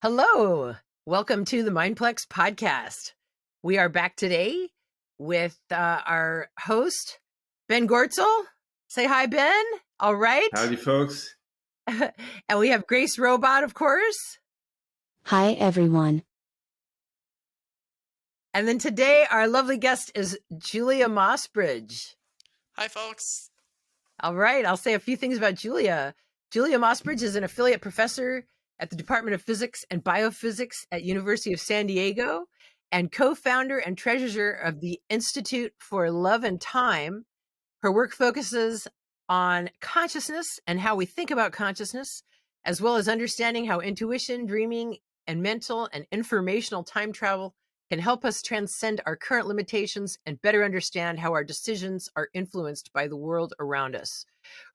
Hello. Welcome to the Mindplex podcast. We are back today with our host, Ben Gortzel. Say hi, Ben. All right. Howdy, folks. And we have Grace Robot, of course. Hi, everyone. And then today, our lovely guest is Julia Mossbridge. Hi, folks. All right. I'll say a few things about Julia. Julia Mossbridge is an affiliate professor at the Department of Physics and Biophysics at University of San Diego and co-founder and treasurer of the Institute for Love and Time. Her work focuses on consciousness and how we think about consciousness, as well as understanding how intuition, dreaming, and mental and informational time travel can help us transcend our current limitations and better understand how our decisions are influenced by the world around us.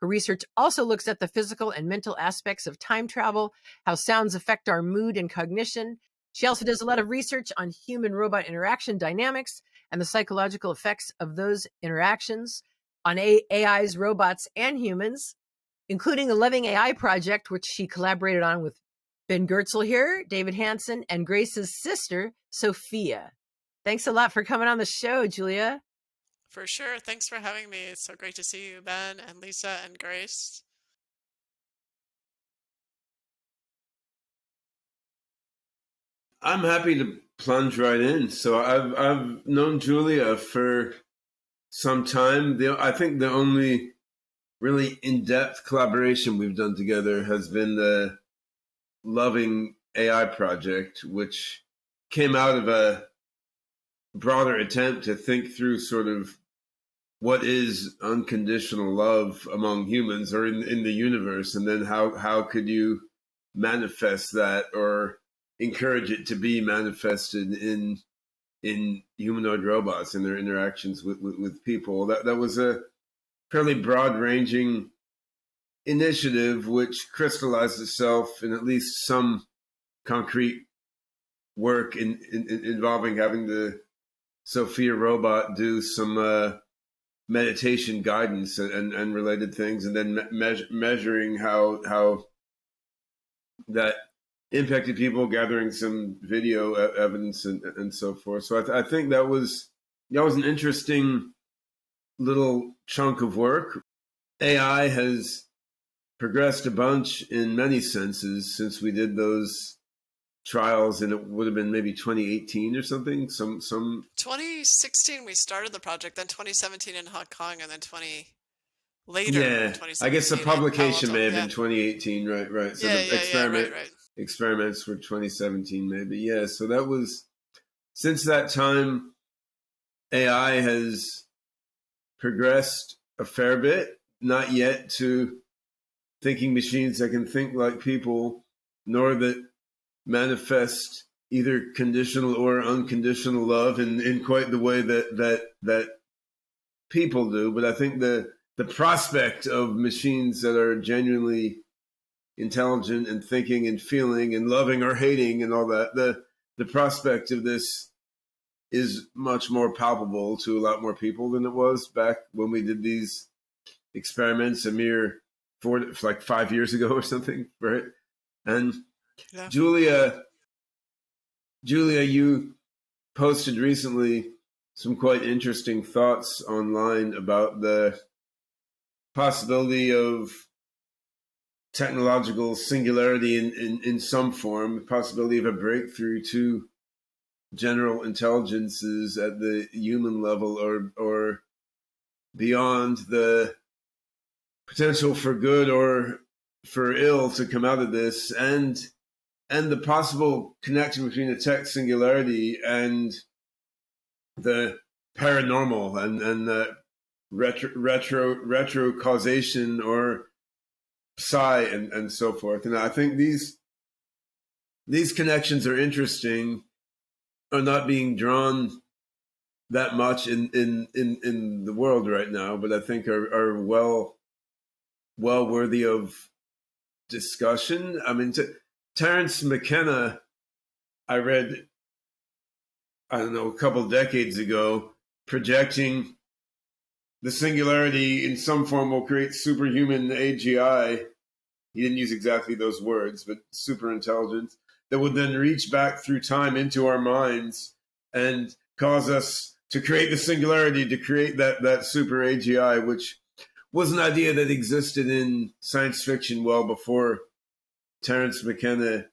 Her research also looks at the physical and mental aspects of time travel, how sounds affect our mood and cognition. She also does a lot of research on human-robot interaction dynamics and the psychological effects of those interactions on AIs, robots, and humans, including the Loving AI project, which she collaborated on with Ben Gertzel here, David Hansen, and Grace's sister, Sophia. Thanks a lot for coming on the show, Julia. For sure. Thanks for having me. It's so great to see you, Ben and Lisa and Grace. I'm happy to plunge right in. So I've known Julia for some time. I think the only really in-depth collaboration we've done together has been the Loving AI project, which came out of a broader attempt to think through sort of what is unconditional love among humans or in the universe, and then how could you manifest that or encourage it to be manifested in humanoid robots and their interactions with people. That was a fairly broad-ranging initiative which crystallized itself in at least some concrete work involving having the Sophia robot do some meditation guidance and related things, and then measuring how that impacted people, gathering some video evidence and so forth. So I think that was an interesting little chunk of work. AI has progressed a bunch in many senses since we did those trials, and it would have been maybe 2018 or something. Some 2016 we started the project, then 2017 in Hong Kong, and then later. Yeah, I guess the publication may have been 2018, right? So the experiments were 2017, maybe. Yeah, so that was, since that time, AI has progressed a fair bit, not yet to thinking machines that can think like people, nor that manifest either conditional or unconditional love in quite the way that people do. But I think the prospect of machines that are genuinely intelligent and thinking and feeling and loving or hating and all that, the prospect of this is much more palpable to a lot more people than it was back when we did these experiments a mere 5 years ago or something, right? And yeah. Julia, you posted recently some quite interesting thoughts online about the possibility of technological singularity in some form, the possibility of a breakthrough to general intelligences at the human level or beyond, the potential for good or for ill to come out of this, and the possible connection between the tech singularity and the paranormal and the retrocausation or psi and so forth. And I think these connections are interesting, are not being drawn that much in the world right now, but I think are well worthy of discussion. I mean, Terence McKenna, I read, I don't know, a couple of decades ago, projecting the singularity in some form will create superhuman AGI. He didn't use exactly those words, but super intelligence. that would then reach back through time into our minds and cause us to create the singularity, to create that super AGI, which was an idea that existed in science fiction well before Terence McKenna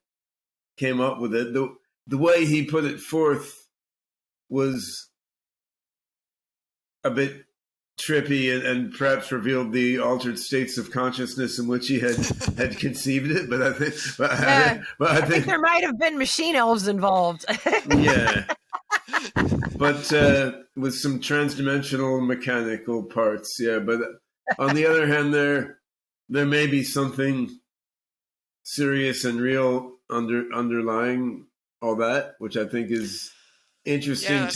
came up with it. The way he put it forth was a bit trippy and perhaps revealed the altered states of consciousness in which he had conceived it. But I think there might have been machine elves involved. Yeah. But with some transdimensional mechanical parts, yeah. But on the other hand, there may be something serious and real underlying all that, which I think is interesting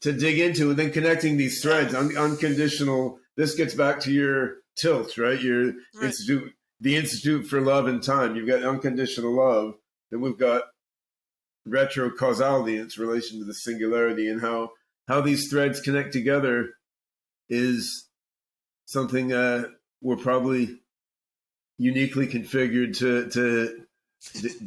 to dig into, and then connecting these threads. Unconditional. This gets back to your tilt, right? Your institute, the Institute for Love and Time. You've got unconditional love, then we've got retrocausality in its relation to the singularity, and how these threads connect together is something we're probably uniquely configured to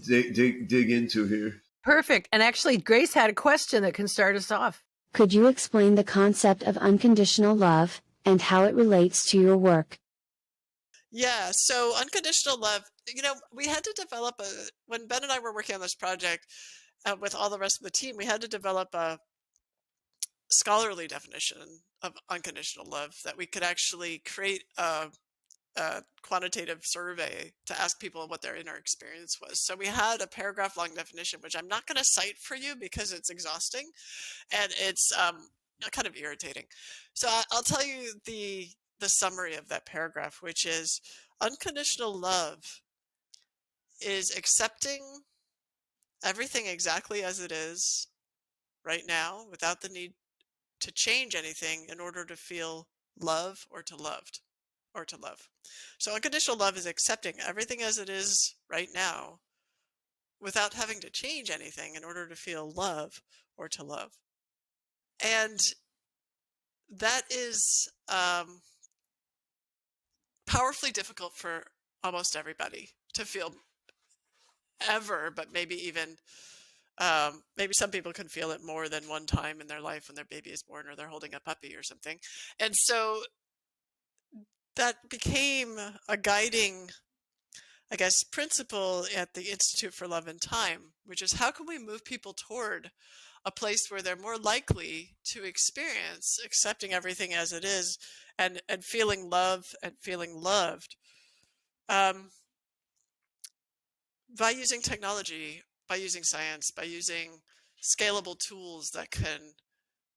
dig into here. Perfect. And actually, Grace had a question that can start us off. Could you explain the concept of unconditional love and how it relates to your work? Yeah, so unconditional love, we had to develop when Ben and I were working on this project with all the rest of the team, we had to develop a scholarly definition of unconditional love that we could actually create a quantitative survey to ask people what their inner experience was. So we had a paragraph long definition, which I'm not going to cite for you because it's exhausting and it's kind of irritating. So I'll tell you the summary of that paragraph, which is unconditional love is accepting everything exactly as it is right now without the need to change anything in order to feel love or to loved or to love. So unconditional love is accepting everything as it is right now without having to change anything in order to feel love or to love. And that is powerfully difficult for almost everybody to feel ever, but maybe even maybe some people can feel it more than one time in their life when their baby is born or they're holding a puppy or something. And so that became a guiding, I guess, principle at the Institute for Love and Time, which is how can we move people toward a place where they're more likely to experience accepting everything as it is and feeling love and feeling loved by using technology, by using science, by using scalable tools that can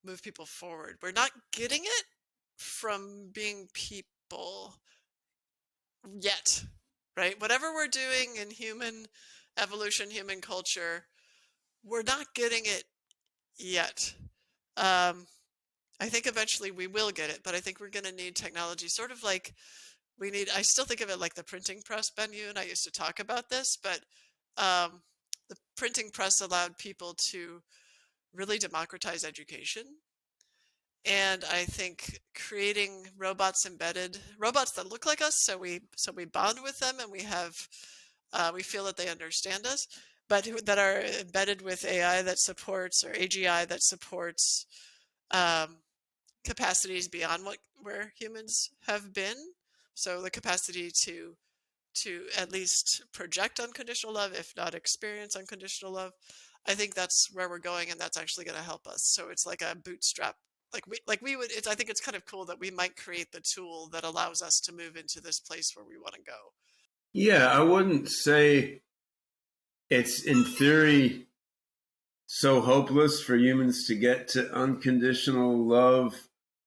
move people forward. We're not getting it from being people yet, right? Whatever we're doing in human evolution, human culture, we're not getting it yet. I think eventually we will get it, but I think we're going to need technology, sort of like I still think of it like the printing press. Ben, you and I used to talk about this, but the printing press allowed people to really democratize education. And I think creating robots that look like us, so we bond with them and we feel that they understand us, but that are embedded with AI that supports, or AGI that supports capacities beyond where humans have been. So the capacity to at least project unconditional love, if not experience unconditional love. I think that's where we're going, and that's actually going to help us. So it's like a bootstrap. I think it's kind of cool that we might create the tool that allows us to move into this place where we want to go. Yeah, I wouldn't say it's in theory so hopeless for humans to get to unconditional love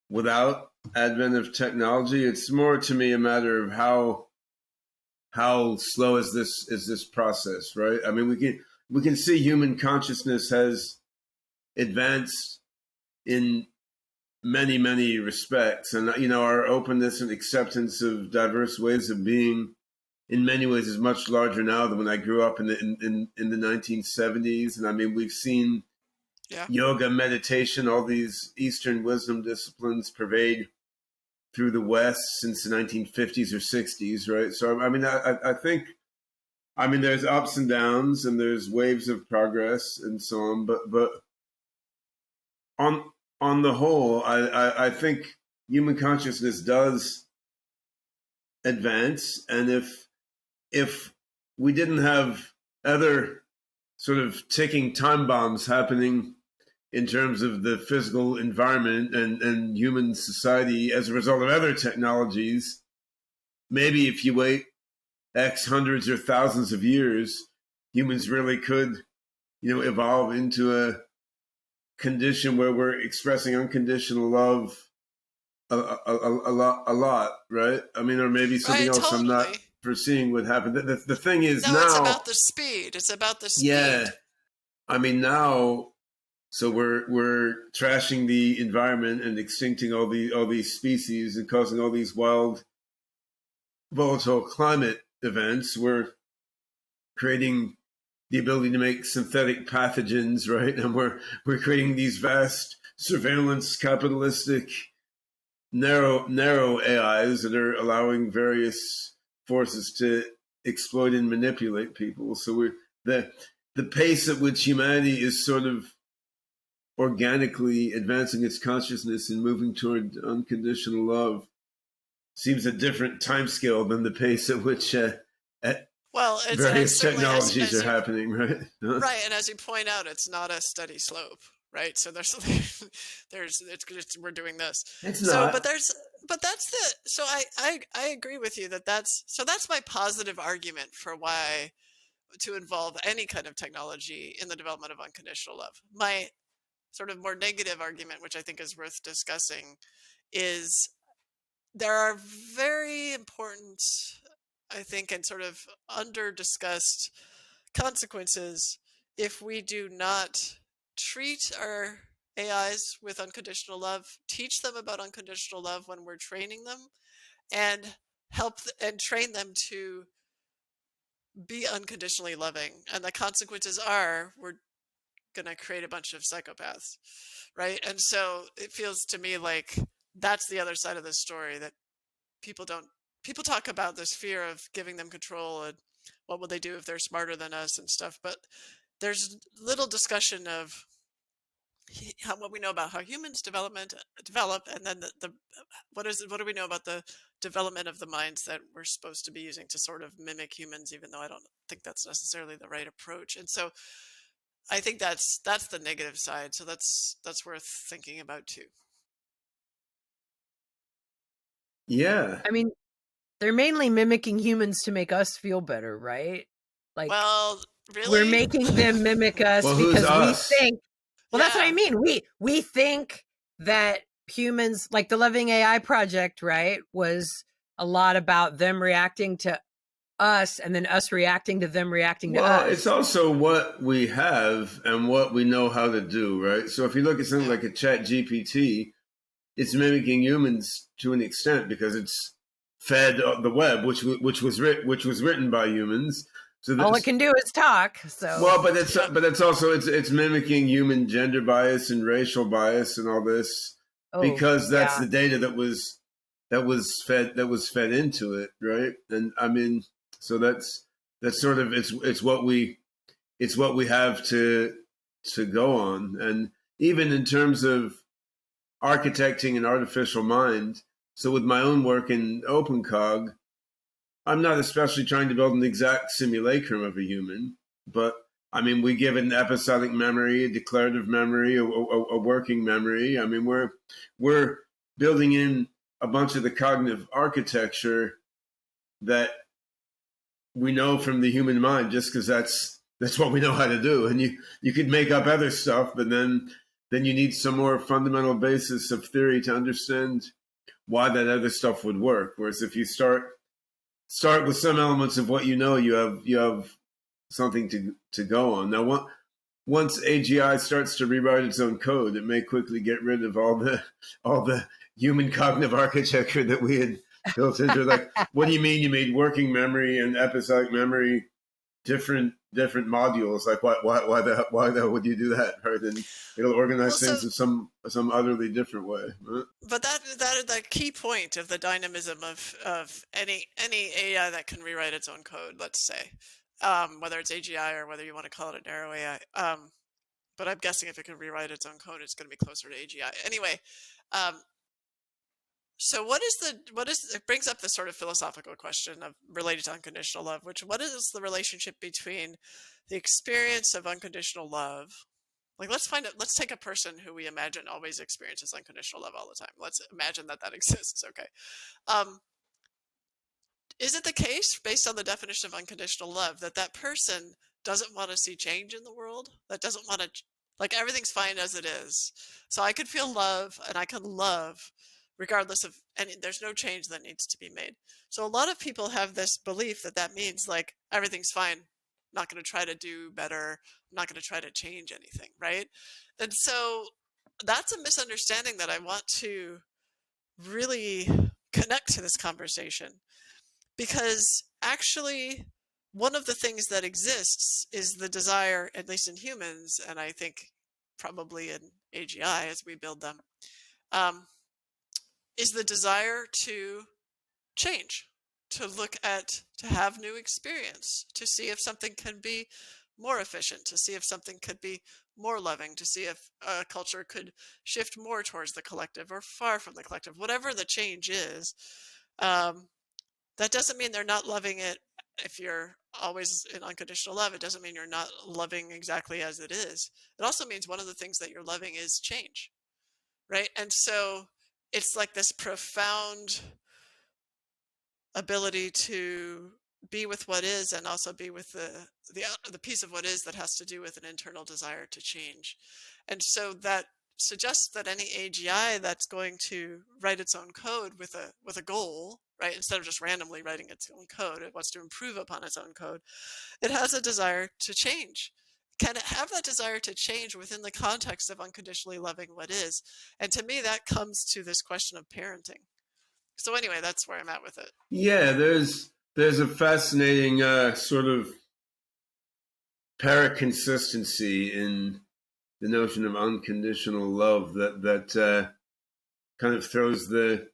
without advent of technology. It's more, to me, a matter of how slow is this process, right? I mean, we can see human consciousness has advanced in many, many respects, and our openness and acceptance of diverse ways of being, in many ways, is much larger now than when I grew up in the 1970s. And I mean, we've seen yoga, meditation, all these Eastern wisdom disciplines pervade through the West since the 1950s or 60s, right? So I mean, I think I mean, there's ups and downs, and there's waves of progress, and so on. But on on the whole, I think human consciousness does advance, and if we didn't have other sort of ticking time bombs happening in terms of the physical environment and human society as a result of other technologies, maybe if you wait X hundreds or thousands of years, humans really could, evolve into a condition where we're expressing unconditional love a lot, right? I mean, or maybe something Right, else I'm not totally. foreseeing would happen. The thing is No, it's now, about the speed. It's about the yeah, speed. I mean now, so we're trashing the environment and extincting all these species and causing all these wild, volatile climate events. We're creating the ability to make synthetic pathogens, right? And we're creating these vast surveillance capitalistic narrow AIs that are allowing various forces to exploit and manipulate people. So the pace at which humanity is sort of organically advancing its consciousness and moving toward unconditional love seems a different timescale than the pace at which Well, it's various certainly technologies are happening, right? right, and as you point out, it's not a steady slope, right? So there's we're doing this. It's So, not. but that's the so I agree with you that's my positive argument for why to involve any kind of technology in the development of unconditional love. My sort of more negative argument, which I think is worth discussing, is there are very important, I think, and sort of under discussed consequences if we do not treat our AIs with unconditional love, teach them about unconditional love when we're training them, and and train them to be unconditionally loving. And the consequences are we're going to create a bunch of psychopaths, right? And so it feels to me like that's the other side of the story, that people don't people talk about this fear of giving them control and what will they do if they're smarter than us and stuff, but there's little discussion of what we know about how humans develop, and then what do we know about the development of the minds that we're supposed to be using to sort of mimic humans, even though I don't think that's necessarily the right approach. And so I think that's the negative side, so that's worth thinking about too. Yeah. I mean, they're mainly mimicking humans to make us feel better, right? Like Well, we're really? making them mimic us Well, who's because we us? think, well, that's what I Yeah. mean. We think that humans, like the Loving AI project, right, was a lot about them reacting to us and then us reacting to them reacting to Well, it's us. also what we have and what we know how to do, right? So if you look at something Yeah. like a Chat GPT, it's mimicking humans to an extent because it's fed the web, which was written by humans. So All it that's can do is talk. So, well, Yep. but it's also it's mimicking human gender bias and racial bias and all this oh, because that's yeah. the data that was fed into it, right? And I mean, so that's sort of it's what we have to go on, and even in terms of architecting an artificial mind. So with my own work in OpenCog, I'm not especially trying to build an exact simulacrum of a human, but I mean, we give it an episodic memory, a declarative memory, a working memory. I mean, we're building in a bunch of the cognitive architecture that we know from the human mind, just because that's what we know how to do. And you could make up other stuff, but then you need some more fundamental basis of theory to understand why that other stuff would work. Whereas if you start with some elements of what you have something to go on. Now, once AGI starts to rewrite its own code, it may quickly get rid of all the human cognitive architecture that we had built into it. Like, what do you mean you made working memory and episodic memory different modules? Like, why the hell would you do that? Right? And it'll Well, organize so things in some utterly different way. Right? but that is the key point of the dynamism of any AI that can rewrite its own code, let's say. whether it's AGI or whether you want to call it a narrow AI. But I'm guessing if it can rewrite its own code, it's going to be closer to AGI. Anyway, so it brings up this sort of philosophical question of related to unconditional love, which what is the relationship between the experience of unconditional love? Like, let's take a person who we imagine always experiences unconditional love all the time. Let's imagine that exists. Okay. Is it the case, based on the definition of unconditional love, that person doesn't want to see change in the world? That doesn't want to, like, everything's fine as it is. So I could feel love and I can love regardless of any, there's no change that needs to be made. So a lot of people have this belief that means, like, everything's fine. I'm not going to try to do better. I'm not going to try to change anything, right? And so that's a misunderstanding that I want to really connect to this conversation. Because actually, one of the things that exists is the desire, at least in humans, and I think probably in AGI as we build them, is the desire to change, to have new experience, to see if something can be more efficient, to see if something could be more loving, to see if a culture could shift more towards the collective or far from the collective, whatever the change is. That doesn't mean they're not loving it. If you're always in unconditional love, it doesn't mean you're not loving exactly as it is. It also means one of the things that you're loving is change, right? And so it's like this profound ability to be with what is, and also be with the piece of what is that has to do with an internal desire to change. And so that suggests that any AGI that's going to write its own code with a goal, right, instead of just randomly writing its own code, it wants to improve upon its own code. It has a desire to change. Can it have that desire to change within the context of unconditionally loving what is? And to me, that comes to this question of parenting. So anyway, that's where I'm at with it. Yeah, there's a fascinating sort of paraconsistency in the notion of unconditional love that kind of throws the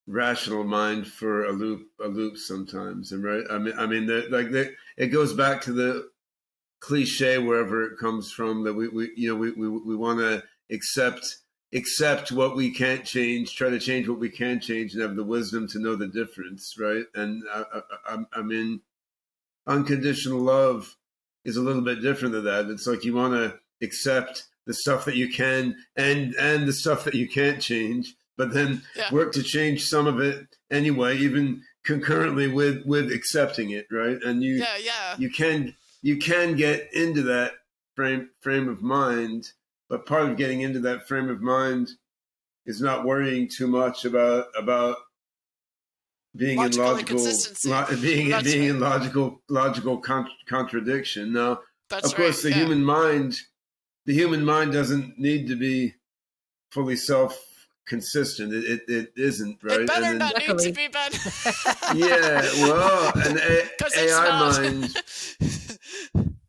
rational mind for a loop sometimes. And right, I mean, it goes back to the cliche, wherever it comes from, that we want to accept what we can't change, try to change what we can change, and have the wisdom to know the difference, right? And I mean, unconditional love is a little bit different than that. It's like you want to accept the stuff that you can and the stuff that you can't change, but then work to change some of it anyway, even concurrently with accepting it, right? And you can get into that frame of mind, but part of getting into that frame of mind is not worrying too much about being in logical contradiction. Now, of course, the human mind doesn't need to be fully self-consistent. It isn't, right? It better not need to be, Ben. Yeah, well, an AI mind.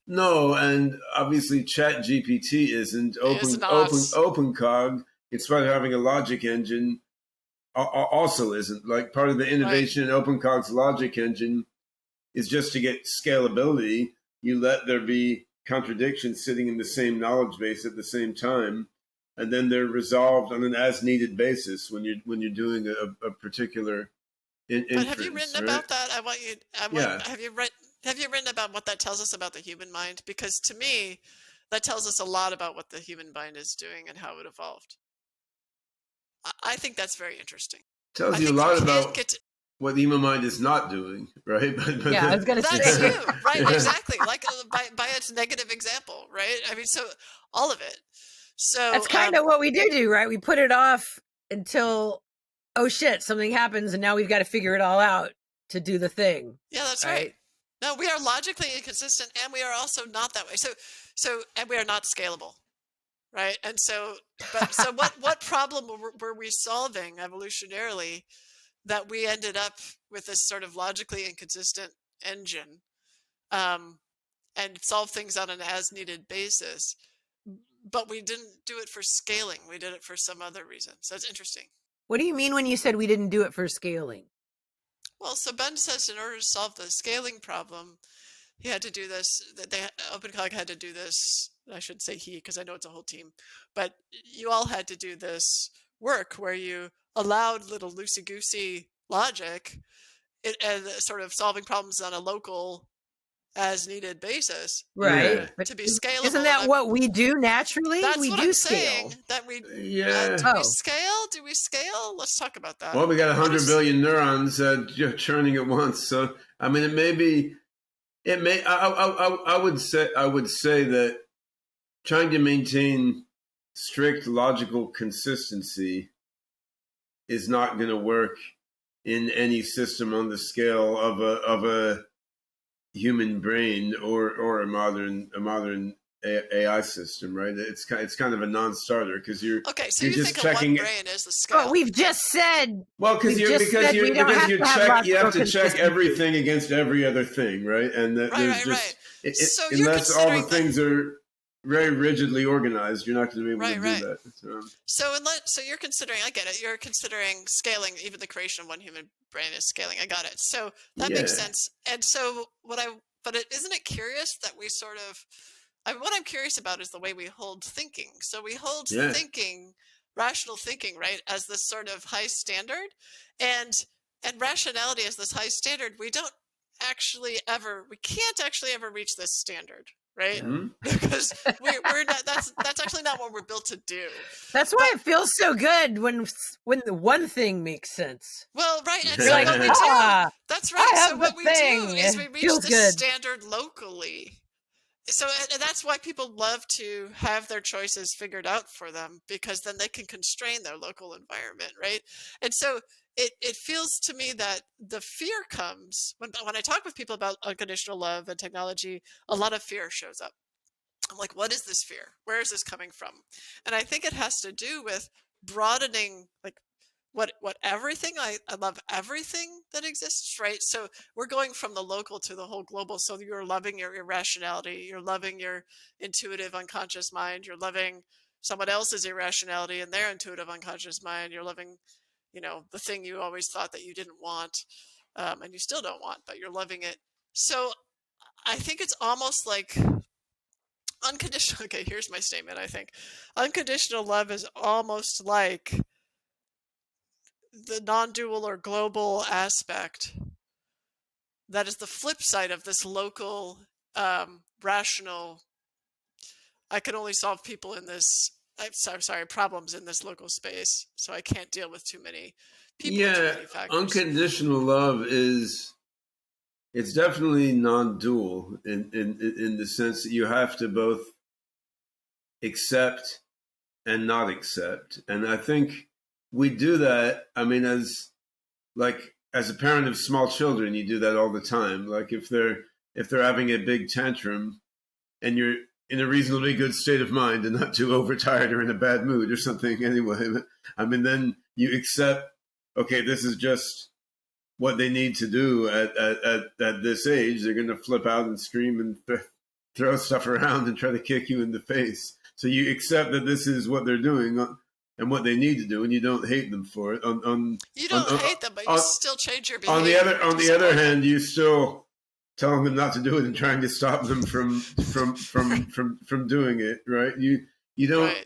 No, and obviously ChatGPT isn't. OpenCog, in spite of having a logic engine, also isn't. Like, part of the innovation in OpenCog's logic engine is just to get scalability. You let there be contradictions sitting in the same knowledge base at the same time, and then they're resolved on an as-needed basis when you're doing a particular inference. But have you written about that? Have you written about what that tells us about the human mind? Because to me, that tells us a lot about what the human mind is doing and how it evolved. I think that's very interesting. Tells you a lot about what the human mind is not doing, right? Yeah, I was going to say that's you, right? Exactly, like by its negative example, right? I mean, so all of it. So that's kind of what we do, right? We put it off until, oh shit, something happens, and now we've got to figure it all out to do the thing. Yeah, that's right. No, we are logically inconsistent, and we are also not that way. So, and we are not scalable, right? And so what problem were we solving evolutionarily that we ended up with this sort of logically inconsistent engine, and solve things on an as-needed basis? But we didn't do it for scaling. We did it for some other reason. So it's interesting. What do you mean when you said we didn't do it for scaling? Well, so Ben says in order to solve the scaling problem, he had to do this. OpenCog had to do this. I shouldn't say he, because I know it's a whole team, but you all had to do this work where you allowed little loosey-goosey logic and sort of solving problems on a local as needed basis Right. Yeah. But to be scalable. isn't that what we do naturally? That's We what do I'm scale. saying. That we Yeah. do we scale? Do we scale? Let's talk about that. Well, we got 100 billion neurons churning at once. So, I mean, I would say that trying to maintain strict logical consistency is not going to work in any system on the scale of a human brain or a modern AI system, right? It's kind of a non-starter because you're Okay, so you're you just think of checking one brain as the scale. But we've just said well, because you have to check everything against every other thing, right? And there's just So you're unless all the considering things are very rigidly organized, you're not going to be able to do that. So you're considering, I get it, you're considering scaling, even the creation of one human brain is scaling. I got it. So that makes sense. And so isn't it curious that we sort of, what I'm curious about is the way we hold thinking. So we hold thinking, rational thinking, right, as this sort of high standard, and rationality as this high standard. We can't actually ever reach this standard, right? Mm-hmm. Because we're not. That's actually not what we're built to do. That's why it feels so good when the one thing makes sense. Well, right, and You're so like, what we do. That's right. So what we do is we reach this standard locally. So and that's why people love to have their choices figured out for them, because then they can constrain their local environment, right? And so it feels to me that the fear comes when I talk with people about unconditional love and technology. A lot of fear shows up. I'm like, what is this fear? Where is this coming from? And I think it has to do with broadening, like, what everything. I love everything that exists, right? So we're going from the local to the whole global. So you're loving your irrationality, you're loving your intuitive unconscious mind, you're loving someone else's irrationality and their intuitive unconscious mind, you're loving, the thing you always thought that you didn't want, and you still don't want, but you're loving it. So I think it's almost like unconditional. Okay, here's my statement. I think unconditional love is almost like the non-dual or global aspect that is the flip side of this local, rational, I can only solve people in this, problems in this local space, so I can't deal with too many people. Yeah, too many factors. Unconditional love it's definitely non-dual in the sense that you have to both accept and not accept. And I think we do that. I mean, as a parent of small children, you do that all the time. Like if they're having a big tantrum and you're in a reasonably good state of mind and not too overtired or in a bad mood or something anyway, I mean, then you accept, okay, this is just what they need to do at this age. They're going to flip out and scream and throw stuff around and try to kick you in the face. So you accept that this is what they're doing and what they need to do, and you don't hate them for it. You don't hate them, but you still change your behavior. On the other hand, you still telling them not to do it and trying to stop them from doing it. Right? You don't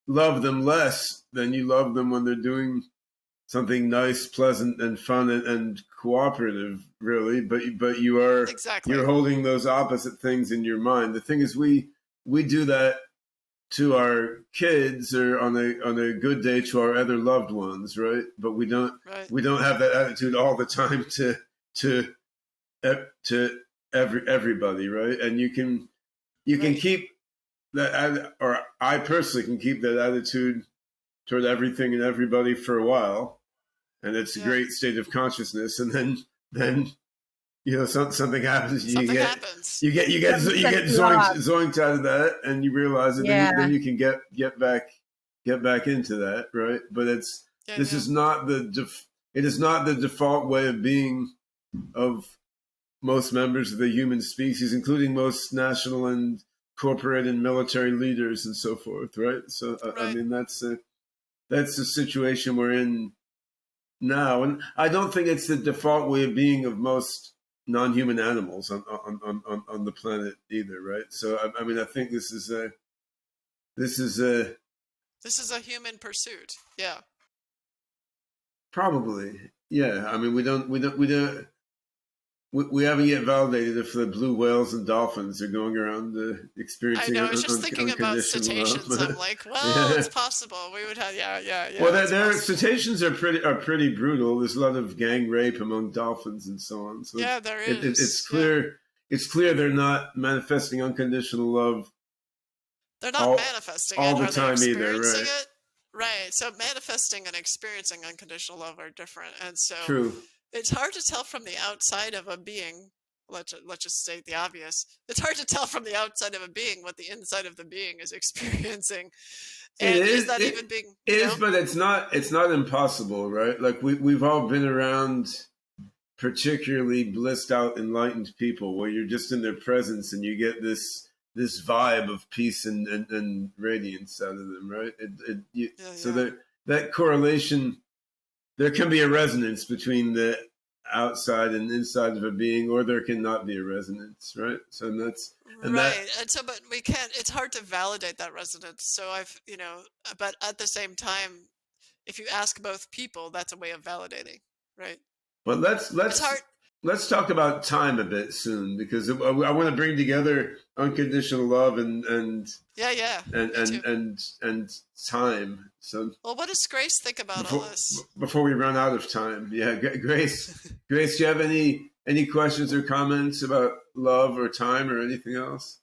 love them less than you love them when they're doing something nice, pleasant, and fun and cooperative. Really, but you're holding those opposite things in your mind. The thing is, we do that to our kids or on a good day to our other loved ones, right? But we don't have that attitude all the time to everybody, right? And you can keep that, or I personally can keep that attitude toward everything and everybody for a while, and it's a great state of consciousness. And then something happens. You get zoinked out of that, and you realize it. Then you can get back into that, right? But it is not the default way of being of most members of the human species, including most national and corporate and military leaders and so forth, right? So I mean that's the situation we're in now, and I don't think it's the default way of being of most non-human animals on the planet either, right? So I mean, I think this is a human pursuit. Yeah. probably, yeah. I mean, we haven't yet validated if the blue whales and dolphins are going around I experiencing know. I was just thinking about unconditional cetaceans. love. I'm like, well, Yeah. it's possible. We would have, yeah. Well, it's their possible. cetaceans are pretty brutal. There's a lot of gang rape among dolphins and so on. So Yeah, there is. it's clear they're not manifesting unconditional love They're not manifesting all it. the Are they time either, experiencing right? it? Right. So manifesting and experiencing unconditional love are different. And so True. it's hard to tell from the outside of a being. Let's just state the obvious. It's hard to tell from the outside of a being what the inside of the being is experiencing. And is that even being... But it's not impossible, right? Like we've all been around particularly blissed out, enlightened people where you're just in their presence and you get this vibe of peace and radiance out of them, right? So that correlation, there can be a resonance between the outside and inside of a being, or there cannot be a resonance, right? So but we can't. It's hard to validate that resonance. So but at the same time, if you ask both people, that's a way of validating, right? But let's talk about time a bit soon, because I want to bring together unconditional love and time. So, well, what does Grace think about all this? Before we run out of time, yeah, Grace, do you have any questions or comments about love or time or anything else?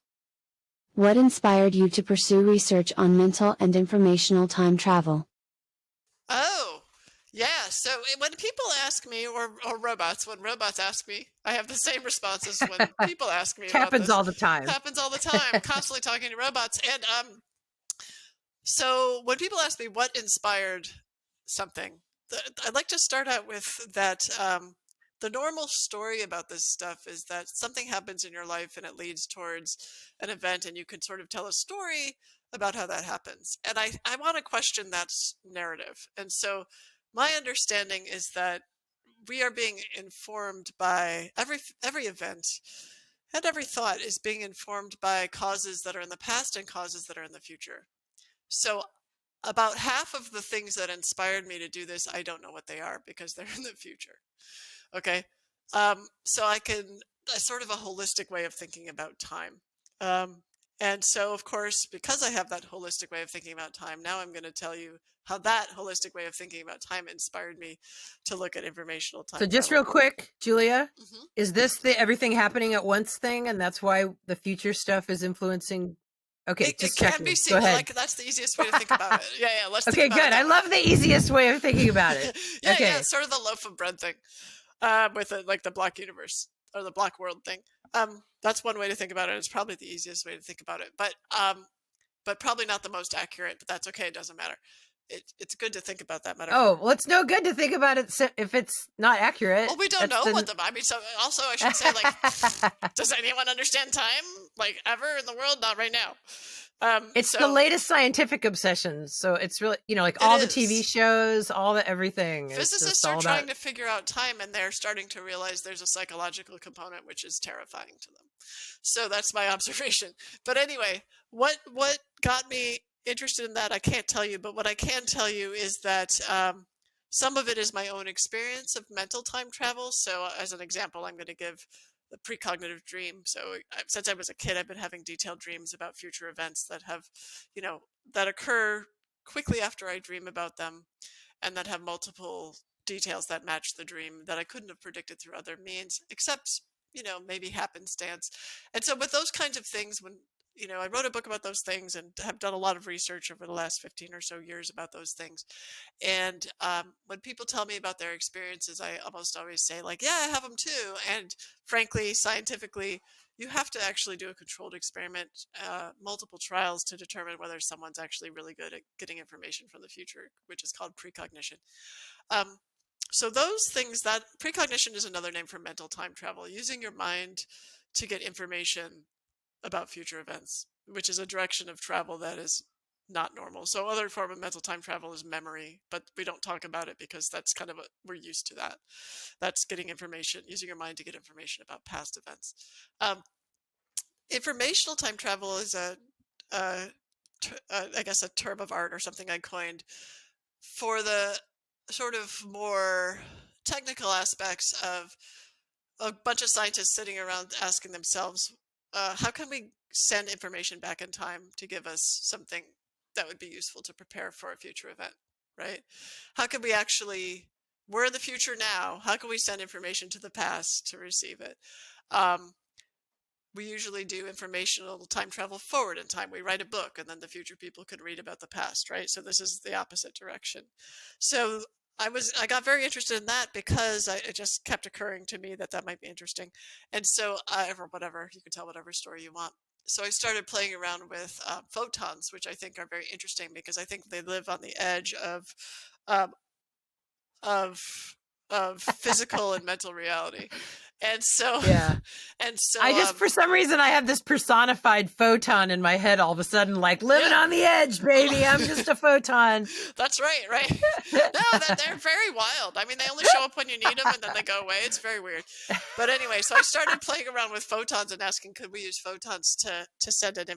What inspired you to pursue research on mental and informational time travel? Oh, yeah. So when people ask me, or robots, when robots ask me, I have the same responses when people ask me. Happens all the time. Happens all the time. Constantly talking to robots. And so when people ask me what inspired something, I'd like to start out with that. The normal story about this stuff is that something happens in your life and it leads towards an event, and you can sort of tell a story about how that happens. And I want to question that narrative. And so my understanding is that we are being informed by every event, and every thought is being informed by causes that are in the past and causes that are in the future. So about half of the things that inspired me to do this, I don't know what they are because they're in the future. Okay. So I sort of a holistic way of thinking about time. And so, of course, because I have that holistic way of thinking about time, now I'm going to tell you how that holistic way of thinking about time inspired me to look at informational time. So just real quick, Julia, is this the everything happening at once thing, and that's why the future stuff is influencing? Okay, it can be seen like that's the easiest way to think about it. Yeah, let's. Okay, good. I love the easiest way of thinking about it. Yeah, sort of the loaf of bread thing, with like the block universe or the block world thing. That's one way to think about it. It's probably the easiest way to think about it, but probably not the most accurate. But that's okay. It doesn't matter. It's good to think about that metaphor. Oh, well, it's no good to think about it if it's not accurate. Well, we don't know what I mean, so also I should say, like, does anyone understand time? Like, ever in the world? Not right now. It's the latest scientific obsession. So it's really, like all the TV shows, all the everything. Physicists are trying to figure out time, and they're starting to realize there's a psychological component, which is terrifying to them. So that's my observation. But anyway, what got me interested in that, I can't tell you, but what I can tell you is that some of it is my own experience of mental time travel. So as an example, I'm going to give the precognitive dream. So since I was a kid, I've been having detailed dreams about future events that have, that occur quickly after I dream about them, and that have multiple details that match the dream that I couldn't have predicted through other means, except, maybe happenstance. And so with those kinds of things, when I wrote a book about those things and have done a lot of research over the last 15 or so years about those things. And when people tell me about their experiences, I almost always say, like, yeah, I have them too. And frankly, scientifically, you have to actually do a controlled experiment, multiple trials, to determine whether someone's actually really good at getting information from the future, which is called precognition. So those things, that precognition is another name for mental time travel, using your mind to get information about future events, which is a direction of travel that is not normal. So other form of mental time travel is memory, but we don't talk about it because that's kind of we're used to that. That's getting information, using your mind to get information about past events. Um, Informational time travel is I guess a term of art or something I coined for the sort of more technical aspects of a bunch of scientists sitting around asking themselves, how can we send information back in time to give us something that would be useful to prepare for a future event, right? How can we actually, we're in the future now, how can we send information to the past to receive it? Um, we usually do informational time travel forward in time. We write a book and then the future people can read about the past, right? So this is the opposite direction. So I got very interested in that because it just kept occurring to me that might be interesting. And so or whatever, you can tell whatever story you want. So I started playing around with photons, which I think are very interesting because I think they live on the edge um, of physical and mental reality. And so Yeah. and so I just, for some reason, I have this personified photon in my head all of a sudden, like living Yeah. on the edge, baby. I'm just a photon. That's right. No, they're very wild. I mean, they only show up when you need them and then they go away. It's very weird. But anyway, so I started playing around with photons and asking, could we use photons to send an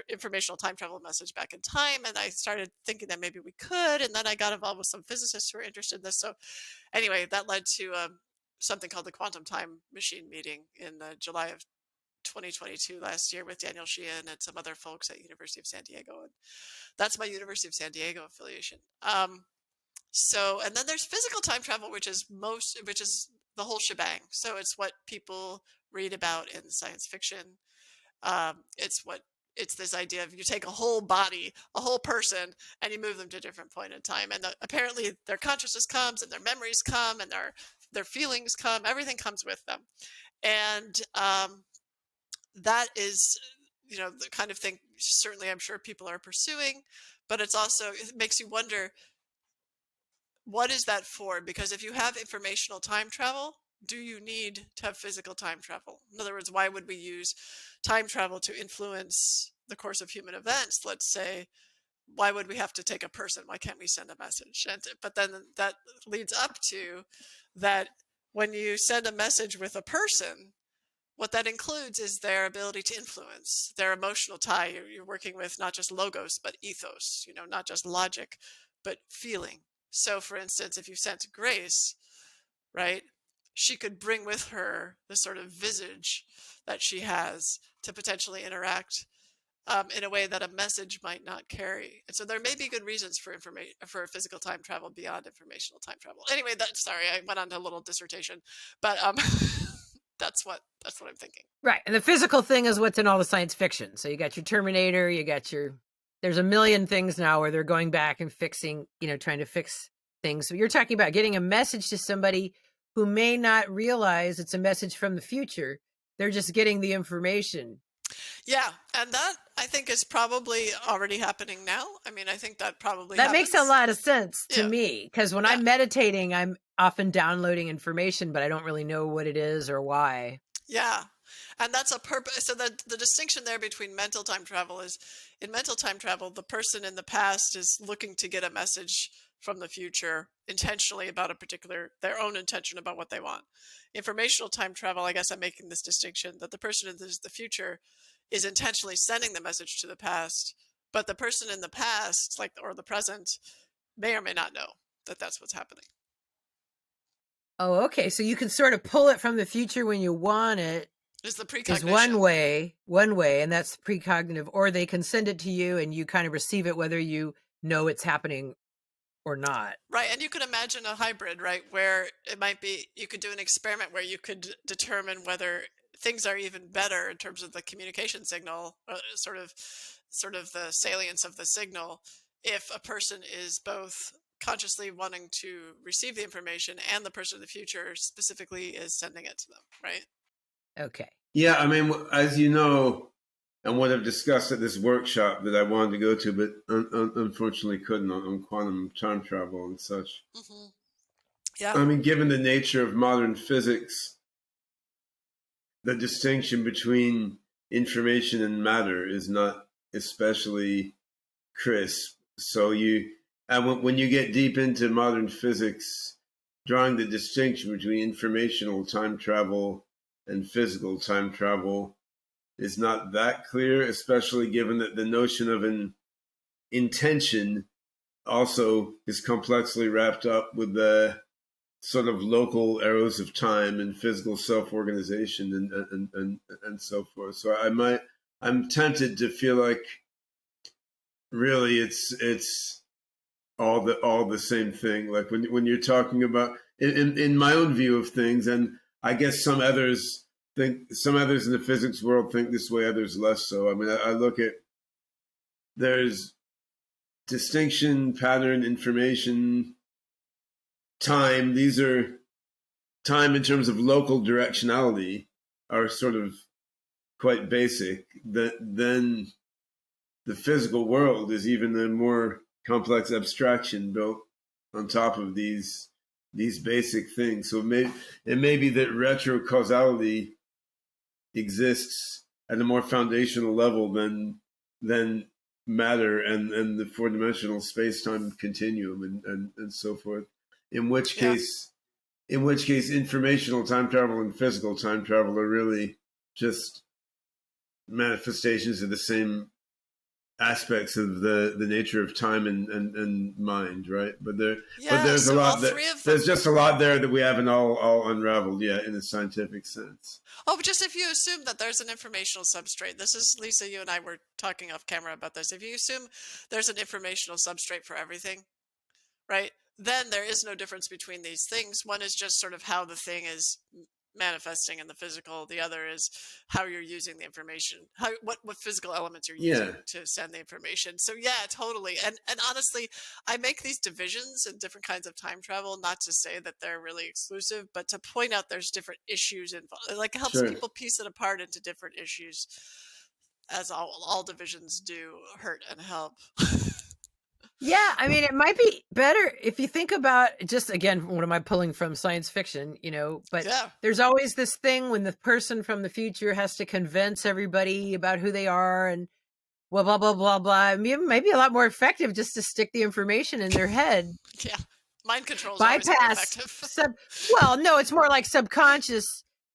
informational time travel message back in time? And I started thinking that maybe we could. And then I got involved with some physicists who were interested in this. So anyway, that led to something called the Quantum Time Machine meeting in July of 2022 last year with Daniel Sheehan and some other folks at University of San Diego. And that's my University of San Diego affiliation. So, and then there's physical time travel, which is the whole shebang. So it's what people read about in science fiction. It's this idea of you take a whole body, a whole person, and you move them to a different point in time. And apparently their consciousness comes and their memories come and their feelings come, everything comes with them. And that is, the kind of thing certainly I'm sure people are pursuing, but it makes you wonder, what is that for? Because if you have informational time travel, do you need to have physical time travel? In other words, why would we use time travel to influence the course of human events? Let's say, why would we have to take a person? Why can't we send a message? But then that leads up to that when you send a message with a person, what that includes is their ability to influence, their emotional tie. You're working with not just logos, but ethos, not just logic, but feeling. So for instance, if you sent Grace, right, she could bring with her the sort of visage that she has to potentially interact in a way that a message might not carry. And so there may be good reasons for physical time travel beyond informational time travel. Anyway, sorry, I went on to a little dissertation, but that's what I'm thinking. Right. And the physical thing is what's in all the science fiction. So you got your Terminator, there's a million things now where they're going back and fixing, trying to fix things. So you're talking about getting a message to somebody who may not realize it's a message from the future. They're just getting the information. Yeah. And that I think is probably already happening now. I mean, I think that probably That makes a lot of sense to Yeah. me, because when I'm meditating, I'm often downloading information, but I don't really know what it is or why. Yeah. And that's a purpose. So the distinction there between mental time travel is, in mental time travel, the person in the past is looking to get a message from the future intentionally about their own intention about what they want. Informational time travel, I guess I'm making this distinction, that the person in the future is intentionally sending the message to the past, but the person in the past, or the present, may or may not know that that's what's happening. Oh, okay. So you can sort of pull it from the future when you want it. Is the precognition. Is one way, and that's precognitive, or they can send it to you and you kind of receive it whether you know it's happening or not. Right. And you could imagine a hybrid, right, where it might be, you could do an experiment where you could determine whether things are even better in terms of the communication signal, sort of the salience of the signal, if a person is both consciously wanting to receive the information and the person in the future specifically is sending it to them, right? Okay. Yeah, I mean, as you know, and what I've discussed at this workshop that I wanted to go to, but unfortunately couldn't, on quantum time travel and such. Mm-hmm. Yeah. I mean, given the nature of modern physics, the distinction between information and matter is not especially crisp. So when you get deep into modern physics, drawing the distinction between informational time travel and physical time travel is not that clear, especially given that the notion of an intention also is complexly wrapped up with the sort of local arrows of time and physical self-organization and so forth. So I'm tempted to feel like really it's all the same thing. Like when you're talking about in my own view of things, and I guess some others in the physics world think this way, others less so. I mean, I look at there's distinction, pattern, information, time. These are time in terms of local directionality are sort of quite basic. Then the physical world is even a more complex abstraction built on top of these basic things. So it may be that retrocausality exists at a more foundational level than matter and the four-dimensional space-time continuum and so forth. In which case, informational time travel and physical time travel are really just manifestations of the same aspects of the nature of time and mind, right? But there's so a lot all that three of them. there's just a lot there that we haven't all unraveled yet in a scientific sense. Oh, but just if you assume that there's an informational substrate, this is Lisa, you and I were talking off camera about this. If you assume there's an informational substrate for everything, right? Then there is no difference between these things. One is just sort of how the thing is manifesting in the physical. The other is how you're using the information, what physical elements you're using to send the information. So yeah, totally. And honestly, I make these divisions in different kinds of time travel, not to say that they're really exclusive, but to point out there's different issues involved. Like it helps people piece it apart into different issues, as all divisions do hurt and help. Yeah, I mean, it might be better if you think about just, again, what am I pulling from science fiction, but there's always this thing when the person from the future has to convince everybody about who they are and blah, blah, blah, blah, blah. I mean, it might be a lot more effective just to stick the information in their head. Yeah, mind control is always more effective. Well, no, it's more like subconscious,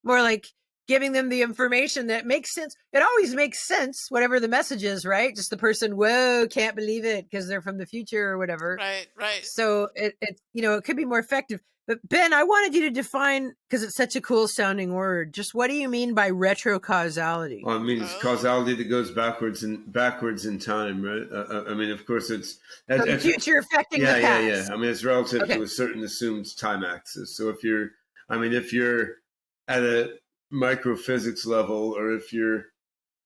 more like giving them the information that makes sense. It always makes sense, whatever the message is, right? Just the person, whoa, can't believe it because they're from the future or whatever. Right. So it could be more effective. But Ben, I wanted you to define, because it's such a cool sounding word, just what do you mean by retrocausality? Well, it means causality that goes backwards in time, right? I mean, of course, it's the future affecting the past. Yeah. I mean, it's relative to a certain assumed time axis. So if you're at a microphysics level, or if you're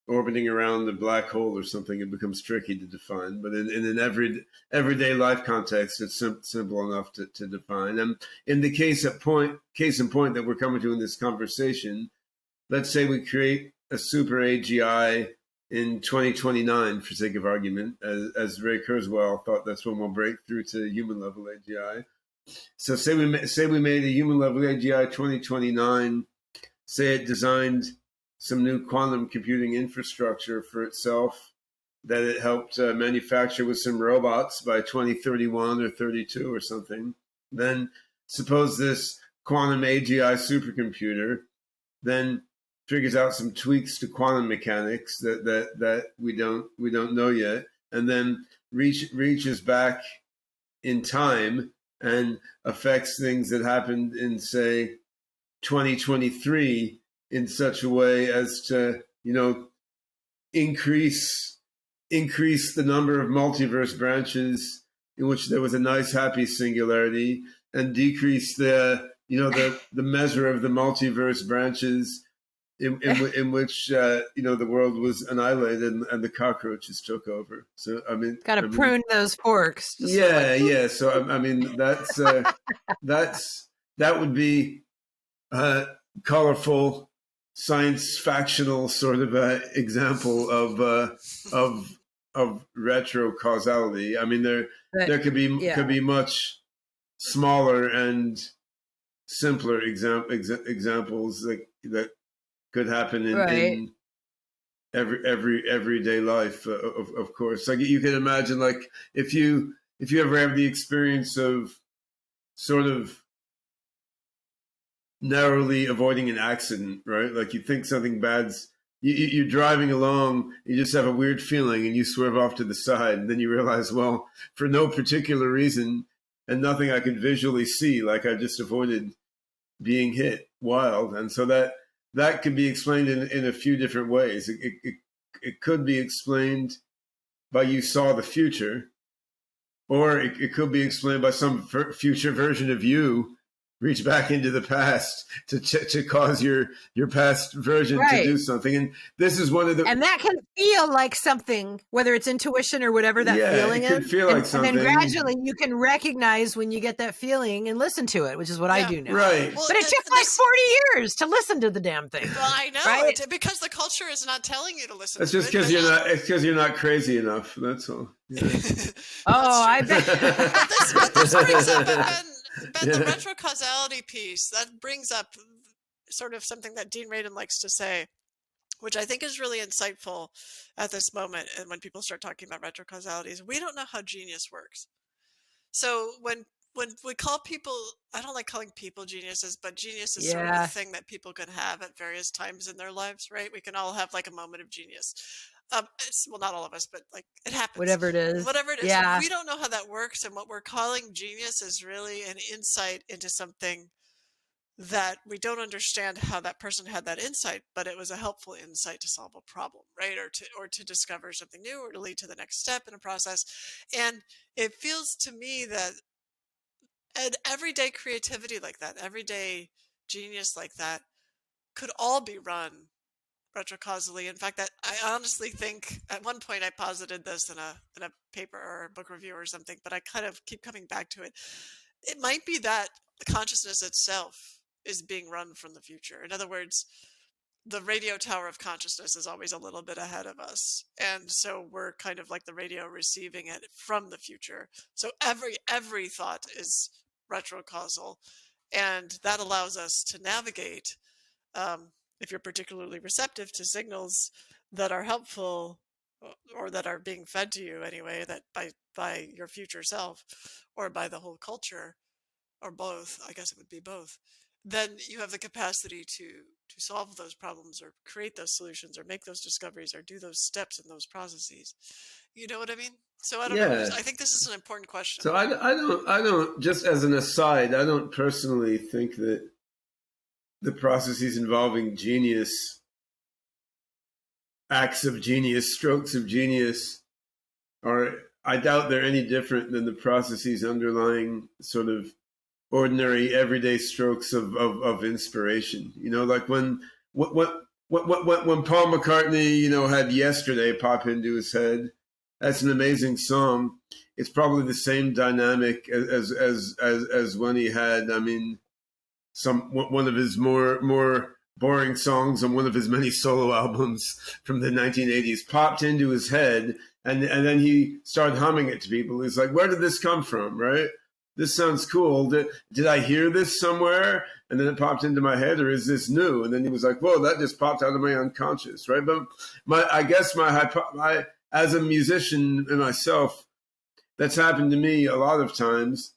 orbiting around the black hole or something, it becomes tricky to define. But in an everyday life context, it's simple enough to define. And in the case in point that we're coming to in this conversation, let's say we create a super AGI in 2029, for sake of argument, as Ray Kurzweil thought that's when we'll break through to human level AGI. So say we made a human level AGI 2029. Say it designed some new quantum computing infrastructure for itself that it helped manufacture with some robots by 2031 or 32 or something. Then suppose this quantum AGI supercomputer then figures out some tweaks to quantum mechanics that we don't know yet, and then reaches back in time and affects things that happened in, say, 2023 in such a way as to, increase the number of multiverse branches in which there was a nice happy singularity, and decrease the measure of the multiverse branches in which the world was annihilated and the cockroaches took over. So I mean, gotta prune those forks. Yeah. So I mean, that would be colorful, science-factional sort of example of retrocausality. I mean, there could be much smaller and simpler examples that could happen everyday life. Of course, like you can imagine, like if you ever have the experience of sort of narrowly avoiding an accident, right? Like you think something bad's, you're driving along, you just have a weird feeling and you swerve off to the side. And then you realize, well, for no particular reason and nothing I could visually see, like I just avoided being hit wild. And so that could be explained in a few different ways. It could be explained by you saw the future, or it could be explained by some future version of you reach back into the past to cause your past version to do something. And this is one of the... And that can feel like something, whether it's intuition or whatever that feeling is. It could feel like something. And then gradually you can recognize when you get that feeling and listen to it, which is what I do now. Right. Well, but it took like 40 years to listen to the damn thing. Well, I know. Right? Because the culture is not telling you to listen That's to just it. it's because you're not crazy enough. That's all. Yeah. I bet. But this brings up, Ben, the retrocausality piece, that brings up sort of something that Dean Radin likes to say, which I think is really insightful at this moment. And when people start talking about retrocausality, is we don't know how genius works. So when we call people, I don't like calling people geniuses, but genius is sort of a thing that people can have at various times in their lives, right? We can all have like a moment of genius. Well, not all of us, but like it happens. Whatever it is. Yeah. We don't know how that works. And what we're calling genius is really an insight into something that we don't understand how that person had that insight, but it was a helpful insight to solve a problem, right? Or to discover something new, or to lead to the next step in a process. And it feels to me that an everyday creativity like that, everyday genius like that, could all be run retrocausally. In fact, that I honestly think at one point I posited this in a paper or a book review or something, but I kind of keep coming back to it. It might be that consciousness itself is being run from the future. In other words, the radio tower of consciousness is always a little bit ahead of us, and so we're kind of like the radio receiving it from the future. So every thought is retrocausal, and that allows us to navigate. If you're particularly receptive to signals that are helpful or that are being fed to you anyway, that by your future self or by the whole culture, or both, I guess it would be both, then you have the capacity to solve those problems or create those solutions or make those discoveries or do those steps in those processes. You know what I mean? So I don't know. I think this is an important question. So I don't, just as an aside, I don't personally think that the processes involving genius, acts of genius, strokes of genius, I doubt they're any different than the processes underlying sort of ordinary everyday strokes of inspiration. You know, like when Paul McCartney, had Yesterday pop into his head, that's an amazing song. It's probably the same dynamic as when he had, one of his more boring songs on one of his many solo albums from the 1980s popped into his head, and then he started humming it to people. He's like, where did this come from, right? This sounds cool. Did I hear this somewhere? And then it popped into my head, or is this new? And then he was like, whoa, that just popped out of my unconscious, right? But I guess as a musician and myself, that's happened to me a lot of times.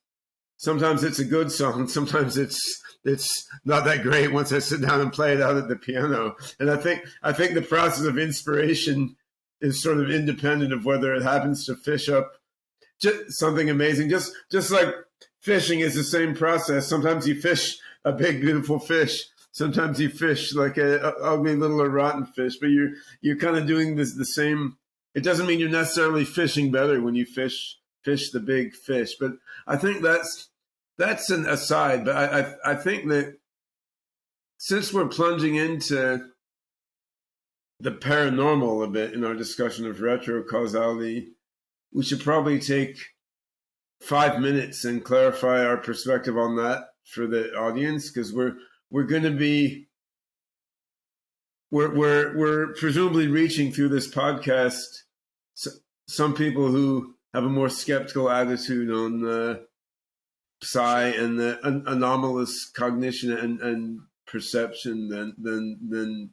Sometimes it's a good song. Sometimes it's not that great once I sit down and play it out at the piano. And I think the process of inspiration is sort of independent of whether it happens to fish up just something amazing. Just like fishing is the same process. Sometimes you fish a big, beautiful fish. Sometimes you fish like a ugly little or rotten fish. But you're kind of doing the same. It doesn't mean you're necessarily fishing better when you fish the big fish. But I think that's an aside, but I think that since we're plunging into the paranormal a bit in our discussion of retrocausality, we should probably take 5 minutes and clarify our perspective on that for the audience, because we're going to be we're presumably reaching through this podcast some people who have a more skeptical attitude on psi and the anomalous cognition and perception than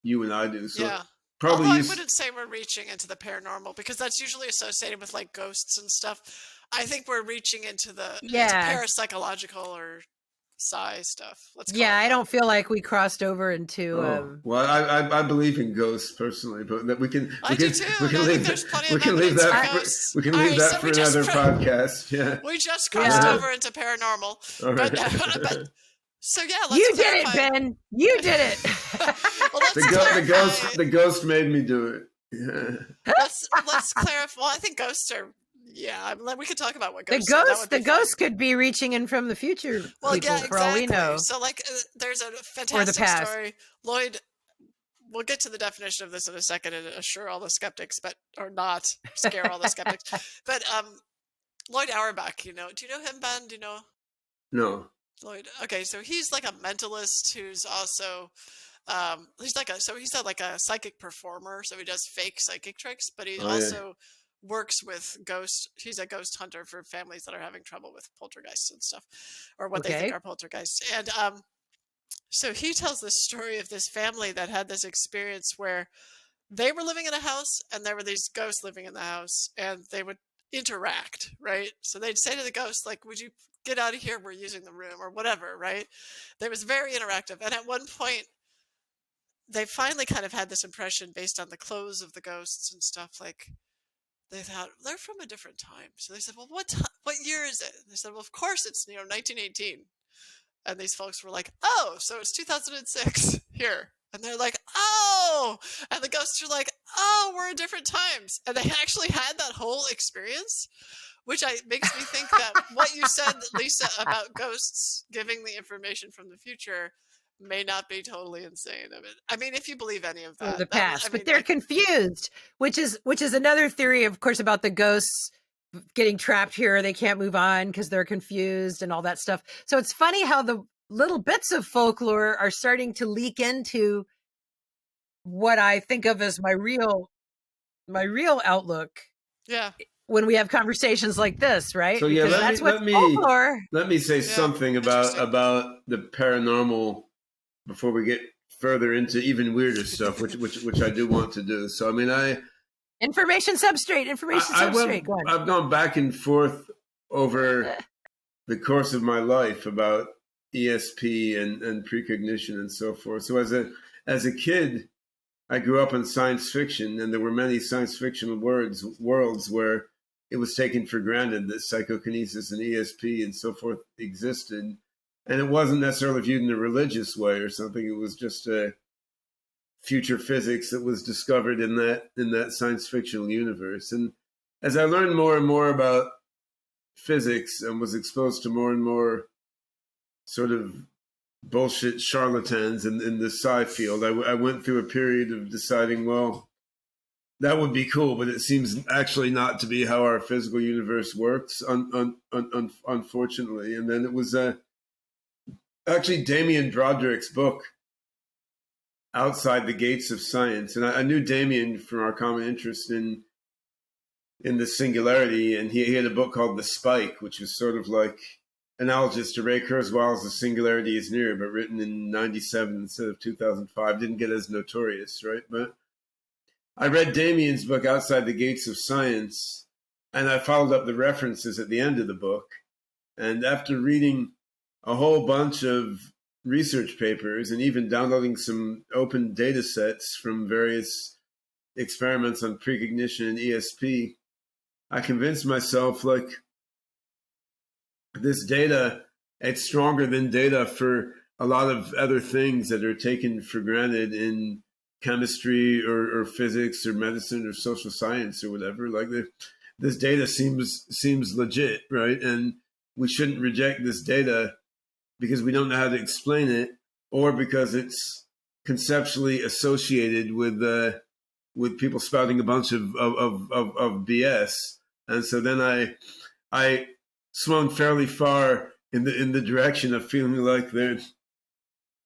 you and I do. So probably Although I wouldn't say we're reaching into the paranormal, because that's usually associated with like ghosts and stuff. I think we're reaching into Yeah. parapsychological or psi stuff. Let's call Yeah, it I that. don't feel like we crossed over into well, I believe in ghosts personally, but that we can I do too. we can I think leave there's plenty we of can leave evidence that for for, ghosts. we can All leave right, that so for another podcast. Yeah. we just crossed over into paranormal. All right. But so yeah, let's You did clarify. it, Ben. You did it. Well, let's The ghost made me do it. Yeah. let's clarify. Well, I think ghosts are. Yeah, we could talk about what The ghosts are. That would be fun. ghost could be reaching in from the future. Well, people, yeah, for exactly. all we know. So, like, there's a fantastic past. story. Lloyd, we'll get to the definition of this in a second and assure all the skeptics, or not scare all the skeptics. But Lloyd Auerbach, do you know him, Ben? Do you know? No. Lloyd. Okay, so he's like a mentalist who's also he's like a psychic performer. So he does fake psychic tricks, but he also works with ghosts. He's a ghost hunter for families that are having trouble with poltergeists and stuff, or what they think are poltergeists. And so he tells this story of this family that had this experience where they were living in a house and there were these ghosts living in the house, and they would interact, right? So they'd say to the ghost, like, would you get out of here, we're using the room, or whatever, right? It was very interactive. And at one point they finally kind of had this impression based on the clothes of the ghosts and stuff, like they thought they're from a different time. So they said, well, what year is it? And they said, well, of course it's 1918. And these folks were like, oh, so it's 2006 here. And they're like, oh, and the ghosts are like, oh, we're in different times. And they actually had that whole experience, which makes me think that what you said, Lisa, about ghosts giving the information from the future may not be totally insane. I mean, if you believe any of that, the past, but they're confused, which is another theory, of course, about the ghosts getting trapped here. They can't move on because they're confused and all that stuff. So it's funny how the little bits of folklore are starting to leak into what I think of as my real outlook. Yeah. When we have conversations like this, right? So yeah, let me say something about the paranormal before we get further into even weirder stuff, which I do want to do. So I mean, information substrate. I've gone back and forth over the course of my life about ESP and precognition and so forth. So as a kid, I grew up in science fiction, and there were many science fiction worlds where it was taken for granted that psychokinesis and ESP and so forth existed. And it wasn't necessarily viewed in a religious way or something. It was just a future physics that was discovered in that science fictional universe. And as I learned more and more about physics and was exposed to more and more sort of bullshit charlatans in the sci field, I went through a period of deciding, well, that would be cool, but it seems actually not to be how our physical universe works, unfortunately. And then it was actually Damien Broderick's book, Outside the Gates of Science. And I knew Damien from our common interest in the singularity, and he had a book called The Spike, which was sort of like analogous to Ray Kurzweil's The Singularity is Near, but written in 97 instead of 2005. Didn't get as notorious, right? But I read Damien's book, Outside the Gates of Science, and I followed up the references at the end of the book. And after reading a whole bunch of research papers and even downloading some open data sets from various experiments on precognition and ESP, I convinced myself, like, this data, it's stronger than data for a lot of other things that are taken for granted in chemistry or physics or medicine or social science or whatever. Like, this data seems legit, right? And we shouldn't reject this data because we don't know how to explain it, or because it's conceptually associated with people spouting a bunch of BS. And so then I swung fairly far in the direction of feeling like there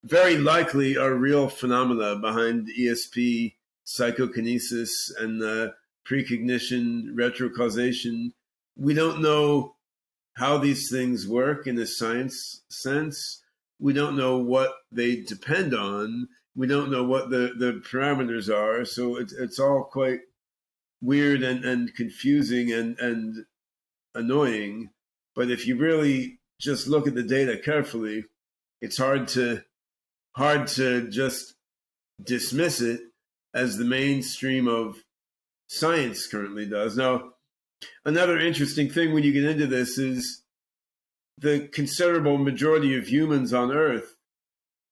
very likely are real phenomena behind ESP, psychokinesis, and precognition, retrocausation. We don't know how these things work in a science sense. We don't know what they depend on. We don't know what the parameters are. So it's all quite weird and confusing and annoying. But if you really just look at the data carefully, it's hard to just dismiss it as the mainstream of science currently does. Now, another interesting thing when you get into this is the considerable majority of humans on Earth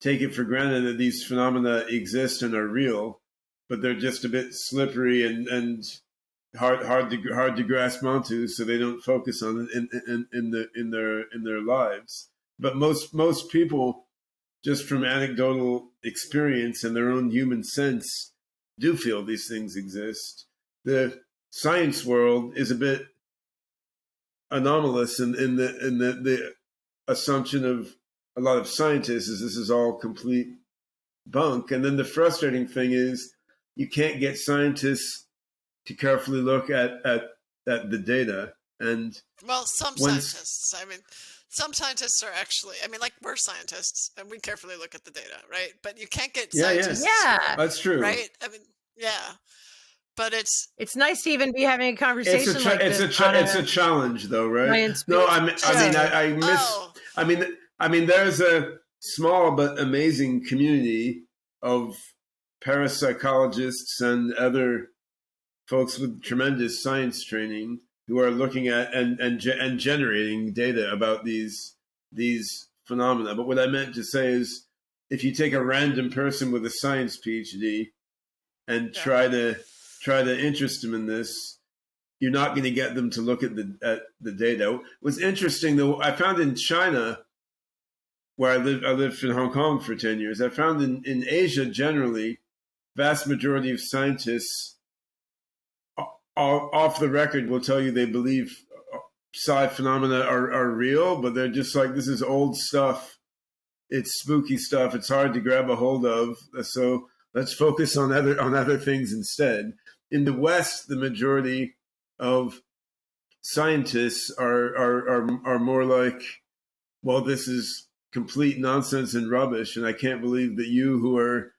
take it for granted that these phenomena exist and are real, but they're just a bit slippery and hard to grasp onto, so they don't focus on it in their lives. But most people, just from anecdotal experience and their own human sense, do feel these things exist. The science world is a bit anomalous in the assumption of a lot of scientists is this is all complete bunk. And then the frustrating thing is you can't get scientists to carefully look at the data. And well, some scientists, I mean, some scientists are actually, I mean, like we're scientists and we carefully look at the data, right? But you can't get scientists. Yeah, that's true. Right? I mean, yeah. But it's nice to even be having a conversation like this. It's a challenge, though, right? No, I mean, there's a small but amazing community of parapsychologists and other folks with tremendous science training who are looking at and generating data about these phenomena. But what I meant to say is, if you take a random person with a science PhD and try to interest them in this, you're not going to get them to look at the data. It was interesting, though. I found in China, where I lived in Hong Kong for 10 years, I found in Asia generally, vast majority of scientists off the record will tell you they believe psi phenomena are real, but they're just like, this is old stuff. It's spooky stuff. It's hard to grab a hold of. So let's focus on other things instead. In the West, the majority of scientists are more like, well, this is complete nonsense and rubbish, and I can't believe that you, who are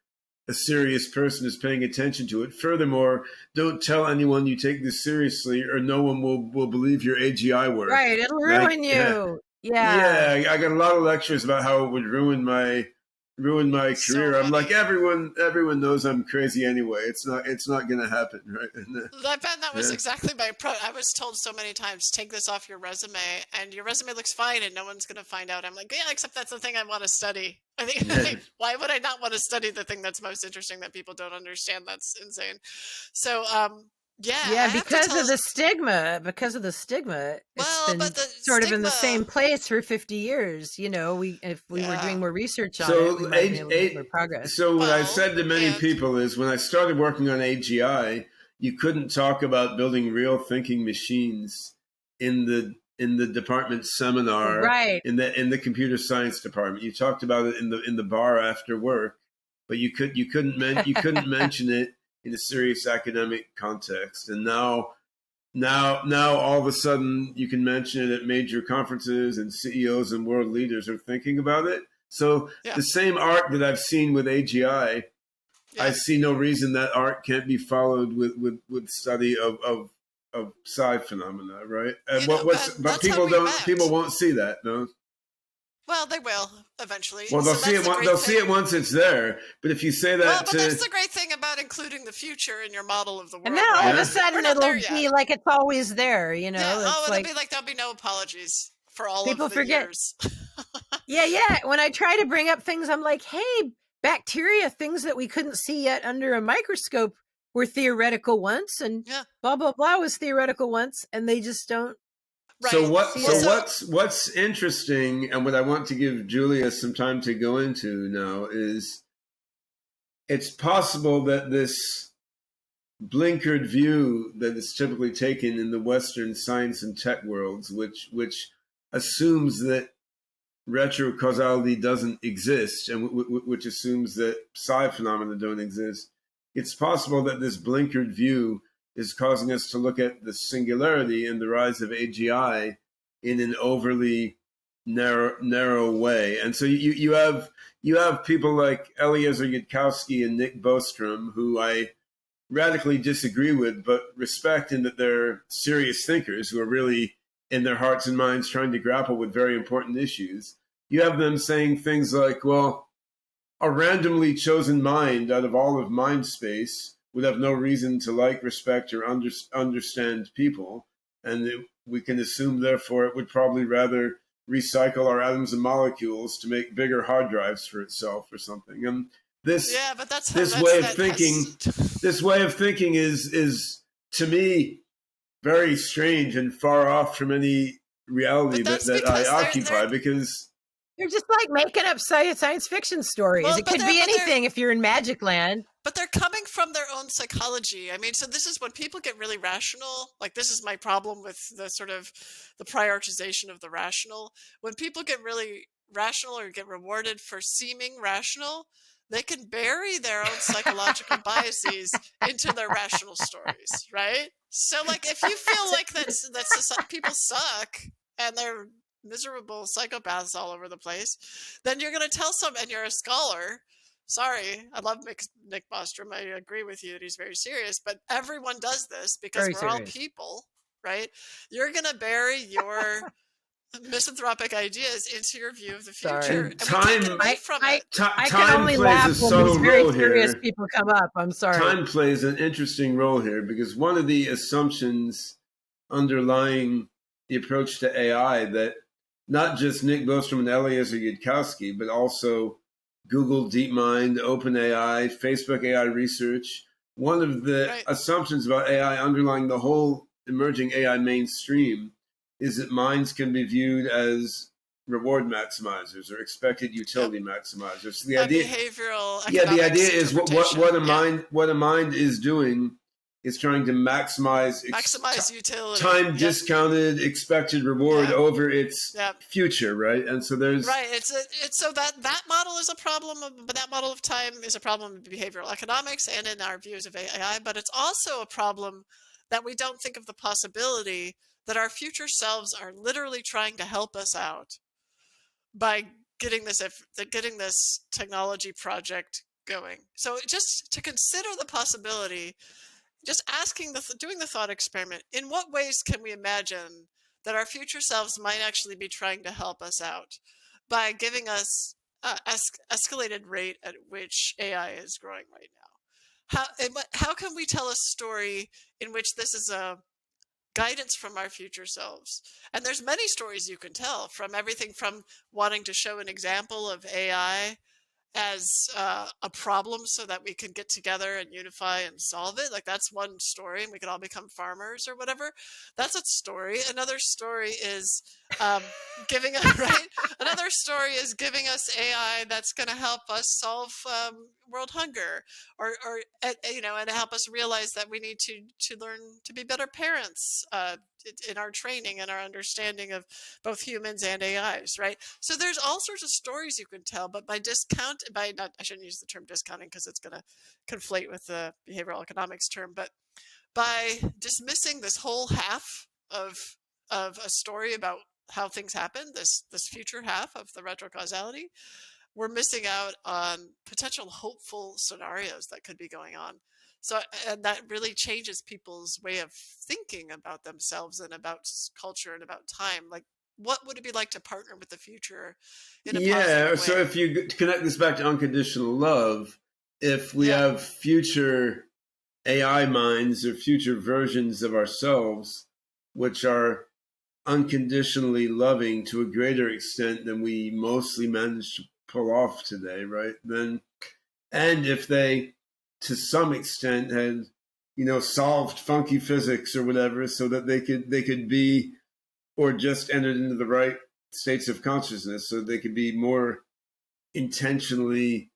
a serious person, is paying attention to it. Furthermore, don't tell anyone you take this seriously, or no one will believe your AGI work. Right, it'll ruin you. Yeah, I got a lot of lectures about how it would ruin my career. I'm like, everyone knows I'm crazy anyway. It's not going to happen, right? I bet that was exactly my I was told so many times, take this off your resume, and your resume looks fine, and no one's going to find out. I'm like, yeah, except that's the thing I want to study. I think, why would I not want to study the thing that's most interesting that people don't understand? That's insane. So, because of the stigma. It's been sort of in the same place for 50 years. You know, if we were doing more research on it, we might be able to make more progress. So what I said to many people is, when I started working on AGI, you couldn't talk about building real thinking machines in the department seminar, right? In the computer science department. You talked about it in the bar after work, but you couldn't mention it in a serious academic context. And now all of a sudden you can mention it at major conferences, and CEOs and world leaders are thinking about it. So the same arc that I've seen with AGI, I see no reason that arc can't be followed with study of psi phenomena, right? But people won't see that, no? Well, they will eventually. Well, they'll see it. They'll see it once it's there. But if you say that, well, but that's the great thing about including the future in your model of the world. And then all of a sudden it'll be like it's always there, you know. It'll be like there'll be no apologies for all of the years. Yeah. When I try to bring up things, I'm like, hey, bacteria, things that we couldn't see yet under a microscope, were theoretical once, and blah blah blah was theoretical once, and they just don't. Right. What's interesting, and what I want to give Julia some time to go into now, is it's possible that this blinkered view that is typically taken in the Western science and tech worlds, which assumes that retrocausality doesn't exist, and which assumes that psi phenomena don't exist, it's possible that this blinkered view is causing us to look at the singularity and the rise of AGI in an overly narrow way. And so you have you have people like Eliezer Yudkowsky and Nick Bostrom, who I radically disagree with, but respect in that they're serious thinkers who are really in their hearts and minds trying to grapple with very important issues. You have them saying things like, well, a randomly chosen mind out of all of mind space would have no reason to like, respect, or understand people. And we can assume, therefore, it would probably rather recycle our atoms and molecules to make bigger hard drives for itself or something. And this way of thinking is to me very strange and far off from any reality that I occupy, because they're just like making up science fiction stories. Well, it could be anything if you're in Magic Land. But they're coming from their own psychology. I mean, so this is when people get really rational. Like, this is my problem with the sort of the prioritization of the rational. When people get really rational or get rewarded for seeming rational, they can bury their own psychological biases into their rational stories, right? So, like, if you feel like that's people suck and they're miserable psychopaths all over the place, then you're going to tell and you're a scholar. Sorry, I love Nick Bostrom. I agree with you that he's very serious, but everyone does this because we're all people, right? You're going to bury your misanthropic ideas into your view of the future. And time, I can only laugh when these very serious people come up. I'm sorry. Time plays an interesting role here, because one of the assumptions underlying the approach to AI that not just Nick Bostrom and Eliezer Yudkowsky, but also Google DeepMind, OpenAI, Facebook AI Research, one of the assumptions about AI underlying the whole emerging AI mainstream is that minds can be viewed as reward maximizers or expected utility maximizers. So the idea, the idea is what a mind is doing is trying to maximize utility, time discounted expected reward over its future, right? And so there's it's so that model is a problem, but that model of time is a problem in behavioral economics and in our views of AI. But it's also a problem that we don't think of the possibility that our future selves are literally trying to help us out by getting this technology project going. So just to consider the possibility, just doing the thought experiment, in what ways can we imagine that our future selves might actually be trying to help us out by giving us escalated rate at which AI is growing right now? How can we tell a story in which this is a guidance from our future selves? And there's many stories you can tell, from everything from wanting to show an example of AI as a problem so that we can get together and unify and solve it. Like, that's one story, and we could all become farmers or whatever. That's a story. Another story is giving us Another story is giving us AI that's going to help us solve world hunger, or and help us realize that we need to learn to be better parents in our training and our understanding of both humans and AIs, right? So there's all sorts of stories you can tell, but I shouldn't use the term discounting because it's going to conflate with the behavioral economics term, but by dismissing this whole half of a story about how things happen, this future half of the retrocausality, we're missing out on potential hopeful scenarios that could be going on. So, and that really changes people's way of thinking about themselves and about culture and about time. Like, what would it be like to partner with the future in a positive way? So if you connect this back to unconditional love, if we have future AI minds or future versions of ourselves, which are unconditionally loving to a greater extent than we mostly manage to pull off today, right? And if they, to some extent, had solved funky physics or whatever, so that they could be, or just entered into the right states of consciousness, so they could be more intentionally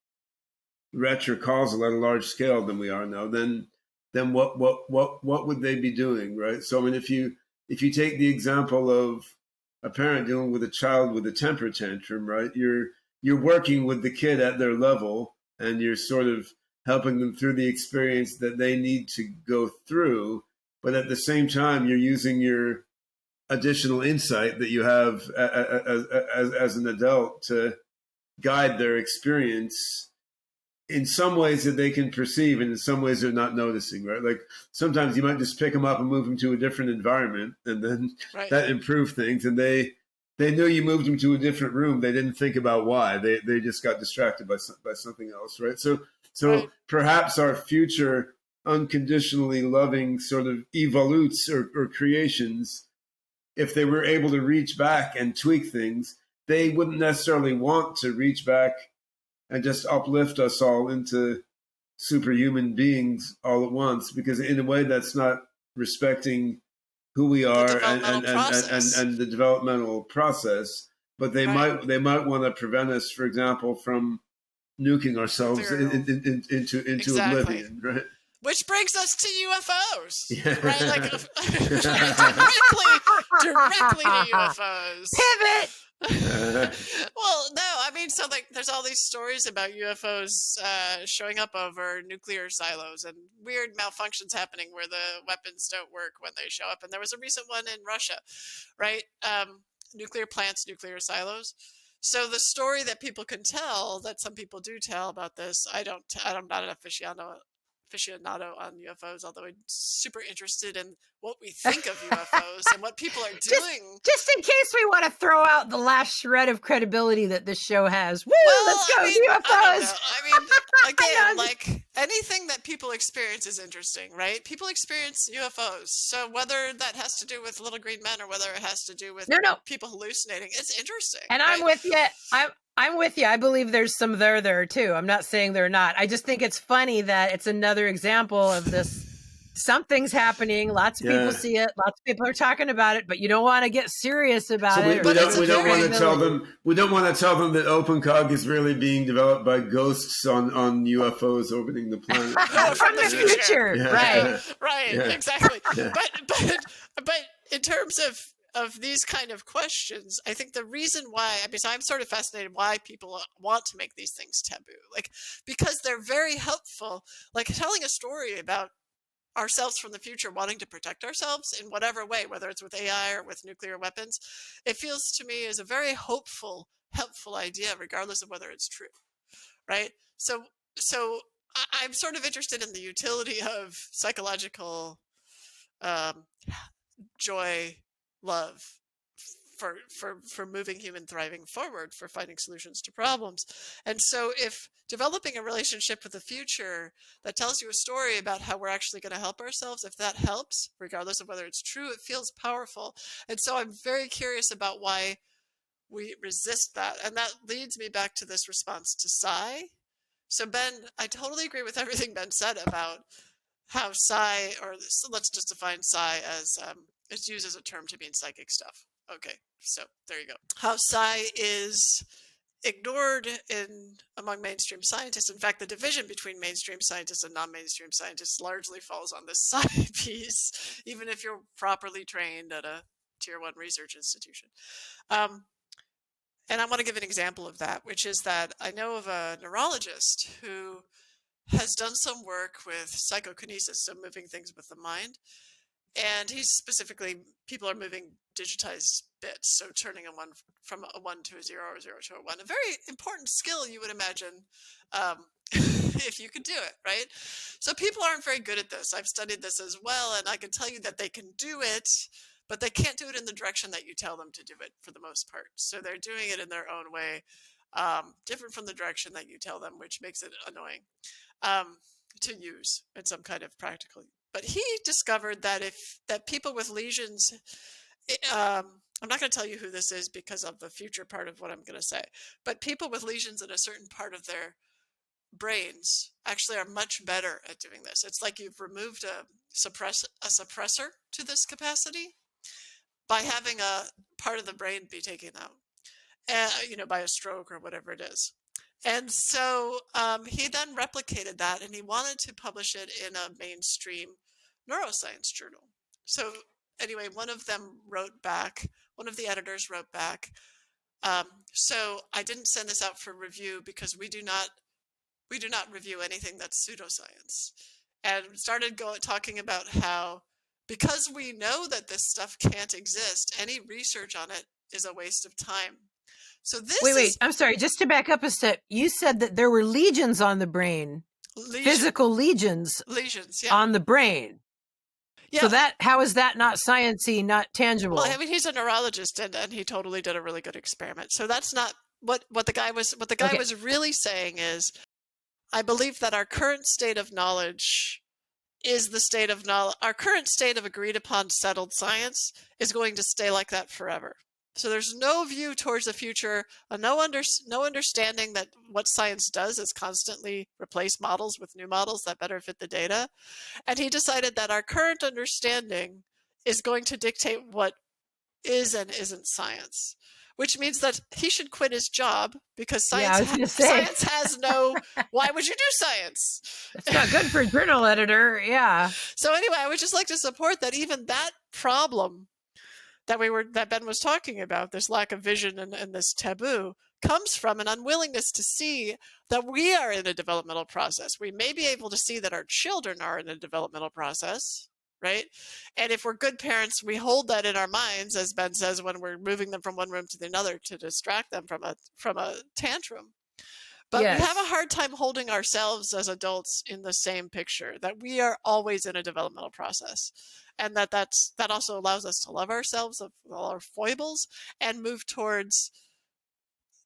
retrocausal at a large scale than we are now, then what would they be doing, right? So I mean, if you take the example of a parent dealing with a child with a temper tantrum, right? You're working with the kid at their level, and you're sort of helping them through the experience that they need to go through. But at the same time, you're using your additional insight that you have as an adult to guide their experience in some ways that they can perceive, and in some ways they're not noticing, right? Like sometimes you might just pick them up and move them to a different environment, and then that improved things. And they knew you moved them to a different room. They didn't think about why. They just got distracted by something else, right? So perhaps our future unconditionally loving sort of evolutes or creations, if they were able to reach back and tweak things, they wouldn't necessarily want to reach back and just uplift us all into superhuman beings all at once, because in a way that's not respecting who we are and the developmental process. But they might want to prevent us, for example, from nuking ourselves into oblivion, right? Which brings us to UFOs, right? Like directly to UFOs. Pivot. Well, no, I mean, so like there's all these stories about UFOs showing up over nuclear silos and weird malfunctions happening where the weapons don't work when they show up. And there was a recent one in Russia, right? Nuclear plants, nuclear silos. So the story that people can tell, that some people do tell about this, I'm not an aficionado on UFOs, although I'm super interested in what we think of UFOs and what people are doing. Just in case we want to throw out the last shred of credibility that this show has. Woo, let's go, UFOs. I mean, again, like anything that people experience is interesting, right? People experience UFOs. So whether that has to do with little green men or whether it has to do with people hallucinating, it's interesting. And right? I'm with you. I'm with you. I believe there's some there too. I'm not saying they're not. I just think it's funny that it's another example of this. Something's happening. Lots of people see it. Lots of people are talking about it, but you don't want to get serious about it. We don't want to tell them. We don't want to tell them that OpenCog is really being developed by ghosts on UFOs orbiting the planet from the future. Right. Exactly. But in terms of these kind of questions, I think the reason why, so I'm sort of fascinated why people want to make these things taboo, like because they're very helpful, like telling a story about ourselves from the future, wanting to protect ourselves in whatever way, whether it's with AI or with nuclear weapons. It feels to me as a very helpful idea, regardless of whether it's true, right? So I'm sort of interested in the utility of psychological joy, love, for moving human thriving forward, for finding solutions to problems. And so if developing a relationship with the future that tells you a story about how we're actually going to help ourselves, if that helps, regardless of whether it's true, it feels powerful. And so I'm very curious about why we resist that. And that leads me back to this response to psi. So Ben, I totally agree with everything Ben said about how psi, or let's just define psi as it's used as a term to mean psychic stuff. Okay, so there you go. How psi is ignored among mainstream scientists. In fact, the division between mainstream scientists and non-mainstream scientists largely falls on the psi piece, even if you're properly trained at a tier 1 research institution. And I want to give an example of that, which is that I know of a neurologist who has done some work with psychokinesis, so moving things with the mind. And he's specifically, people are moving digitized bits, so turning a 1 from a 1 to a 0 or 0 to a 1. A very important skill, you would imagine, if you could do it, right? So people aren't very good at this. I've studied this as well, and I can tell you that they can do it, but they can't do it in the direction that you tell them to do it for the most part. So they're doing it in their own way, different from the direction that you tell them, which makes it annoying to use in some kind of practical. But he discovered that that people with lesions, I'm not going to tell you who this is because of the future part of what I'm going to say, but people with lesions in a certain part of their brains actually are much better at doing this. It's like you've removed a suppressor to this capacity by having a part of the brain be taken out, by a stroke or whatever it is. And so he then replicated that, and he wanted to publish it in a mainstream neuroscience journal. So anyway, one of the editors wrote back, so I didn't send this out for review because we do not review anything that's pseudoscience. And started talking about how, because we know that this stuff can't exist, any research on it is a waste of time. So this Wait, is I'm sorry. Just to back up a step, you said that there were lesions on the brain, physical lesions lesions. Yeah. on the brain. Yeah. So how is that not sciencey, not tangible? Well, I mean, he's a neurologist, and he totally did a really good experiment. So that's not what the guy was. What the guy was really saying is, I believe that our current state of knowledge is the state of knowledge. Our current state of agreed upon settled science is going to stay like that forever. So there's no view towards the future, no understanding that what science does is constantly replace models with new models that better fit the data. And he decided that our current understanding is going to dictate what is and isn't science, which means that he should quit his job because science has no, why would you do science? It's not good for a journal editor. Yeah. So anyway, I would just like to support that even that problem that Ben was talking about, this lack of vision and this taboo, comes from an unwillingness to see that we are in a developmental process. We may be able to see that our children are in a developmental process, right? And if we're good parents, we hold that in our minds, as Ben says, when we're moving them from one room to another to distract them from a tantrum. But we have a hard time holding ourselves as adults in the same picture, that we are always in a developmental process. And that also allows us to love ourselves of all our foibles and move towards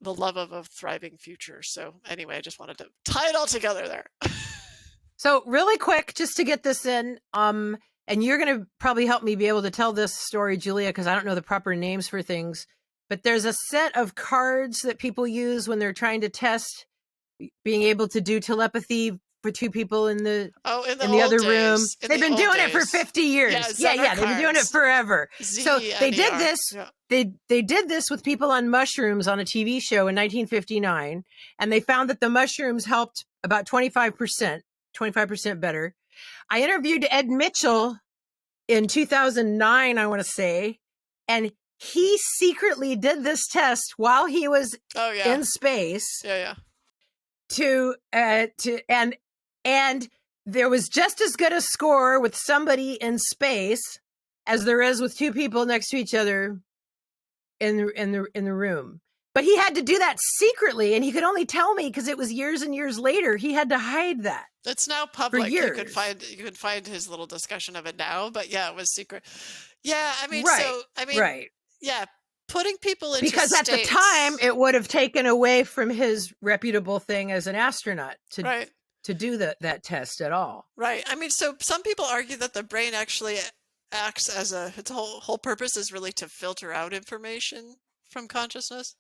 the love of a thriving future. So anyway, I just wanted to tie it all together there. So really quick, just to get this in, and you're going to probably help me be able to tell this story, Julia, because I don't know the proper names for things, but there's a set of cards that people use when they're trying to test being able to do telepathy for two people in the other room. They've been doing it for 50 years. Yeah, they've been doing it forever. So they did this. Yeah. They did this with people on mushrooms on a TV show in 1959, and they found that the mushrooms helped about 25% better. I interviewed Ed Mitchell in 2009, I want to say, and he secretly did this test while he was in space. Yeah. And there was just as good a score with somebody in space as there is with two people next to each other in the room. But he had to do that secretly, and he could only tell me because it was years and years later. He had to hide that. It's now public. You can find his little discussion of it now, but yeah, it was secret. Yeah, I mean, right. Yeah, putting people into because at the time it would have taken away from his reputable thing as an astronaut to do that test at all. Right. I mean, so some people argue that the brain actually acts as its whole purpose is really to filter out information from consciousness.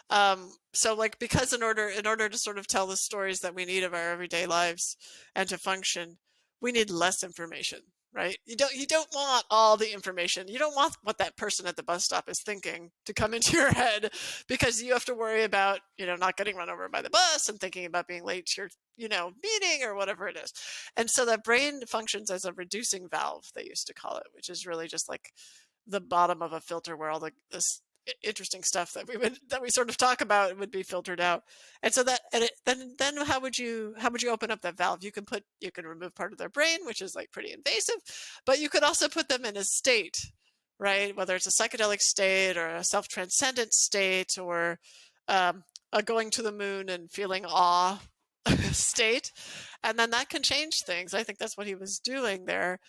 So like, because in order to sort of tell the stories that we need of our everyday lives and to function, we need less information. Right? You don't want all the information. You don't want what that person at the bus stop is thinking to come into your head, because you have to worry about, not getting run over by the bus and thinking about being late to your, meeting or whatever it is. And so that brain functions as a reducing valve, they used to call it, which is really just like the bottom of a filter where all this interesting stuff that we sort of talk about would be filtered out. And so then how would you open up that valve? You can remove part of their brain, which is like pretty invasive, but you could also put them in a state, right? Whether it's a psychedelic state or a self-transcendent state or a going to the moon and feeling awe state. And then that can change things. I think that's what he was doing there.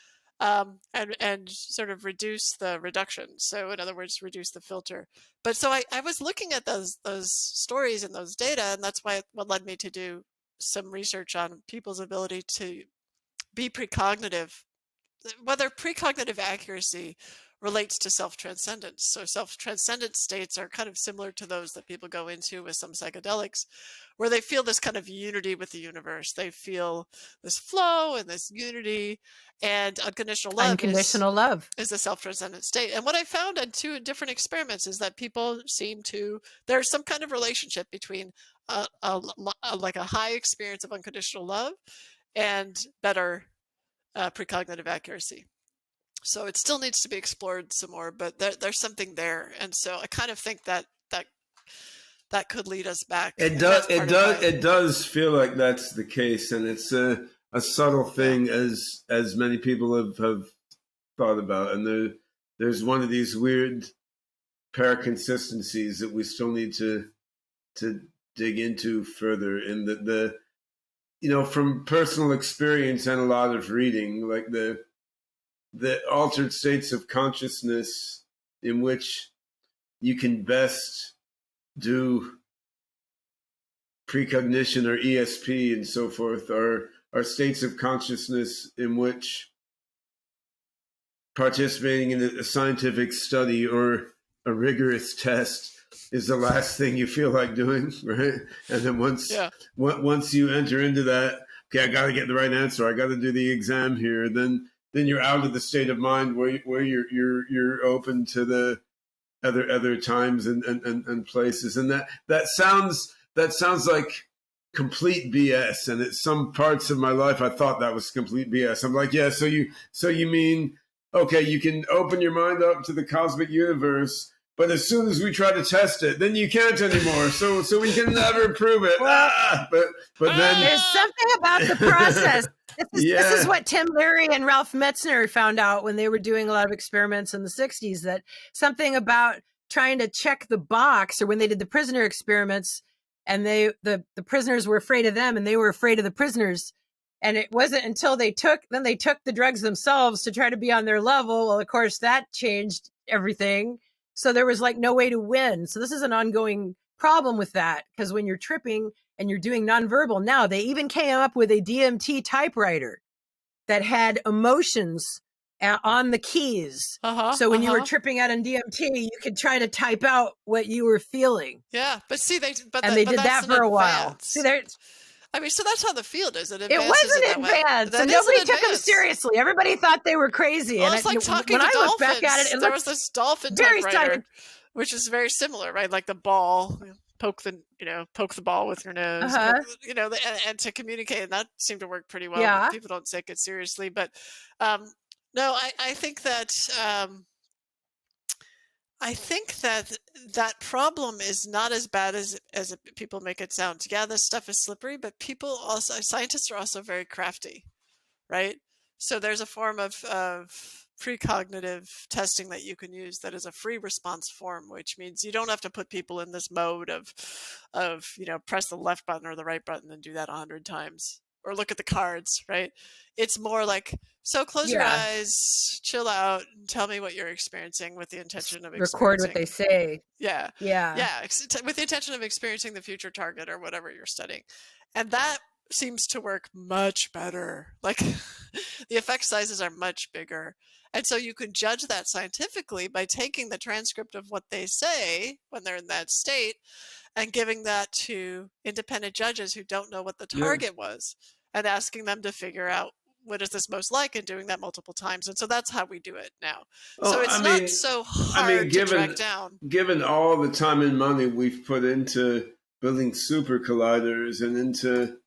And sort of reduce the reduction. So in other words, reduce the filter. But so I was looking at those stories and those data, and that's what led me to do some research on people's ability to be precognitive, whether precognitive accuracy relates to self-transcendence. So self-transcendent states are kind of similar to those that people go into with some psychedelics, where they feel this kind of unity with the universe. They feel this flow and this unity, and unconditional love is a self-transcendent state. And what I found on 2 different experiments is that people there's some kind of relationship between like a high experience of unconditional love and better precognitive accuracy. So it still needs to be explored some more, but there's something there. And so I kind of think that could lead us back. It does feel like that's the case. And it's a subtle thing, as many people have thought about. And there's one of these weird paraconsistencies that we still need to dig into further. In the from personal experience and a lot of reading, like the altered states of consciousness in which you can best do precognition or ESP and so forth are states of consciousness in which participating in a scientific study or a rigorous test is the last thing you feel like doing, right? And then once you enter into that, okay, I got to get the right answer, I got to do the exam here, then you're out of the state of mind where you're open to the other times and places, and that sounds like complete BS. And at some parts of my life, I thought that was complete BS. I'm like, yeah, so you mean, okay, you can open your mind up to the cosmic universe, but as soon as we try to test it, then you can't anymore. So we can never prove it. Well, but then there's something about the process. This is what Tim Leary and Ralph Metzner found out when they were doing a lot of experiments in the 60s, that something about trying to check the box, or when they did the prisoner experiments and the prisoners were afraid of them and they were afraid of the prisoners. And it wasn't until they took the drugs themselves to try to be on their level. Well, of course, that changed everything. So there was like no way to win. So this is an ongoing problem with that, because when you're tripping and you're doing nonverbal, now they even came up with a DMT typewriter that had emotions on the keys. So when you were tripping out on DMT, you could try to type out what you were feeling. Yeah, but see, they did that for a while. See, I mean, so that's how the field is. It wasn't advanced, and nobody took them seriously. Everybody thought they were crazy. Well, and it's like talking when to I look dolphins. back at it, there was this dolphin typewriter, which is very similar, right? Like the ball, poke the ball with your nose, and to communicate, and that seemed to work pretty well. Yeah. People don't take it seriously, but no, I think that. I think that problem is not as bad as people make it sound. Yeah, this stuff is slippery, but scientists are also very crafty, right? So there's a form of precognitive testing that you can use that is a free response form, which means you don't have to put people in this mode of press the left button or the right button and do that 100 times. Or look at the cards, right? It's more like, so close your eyes, chill out, and tell me what you're experiencing with the intention of record what they say. Yeah. With the intention of experiencing the future target or whatever you're studying. And that seems to work much better. Like the effect sizes are much bigger. And so you can judge that scientifically by taking the transcript of what they say when they're in that state and giving that to independent judges who don't know what the target was, and asking them to figure out what is this most like, and doing that multiple times. And so that's how we do it now. So it's not so hard to track down. Given all the time and money we've put into building super colliders and into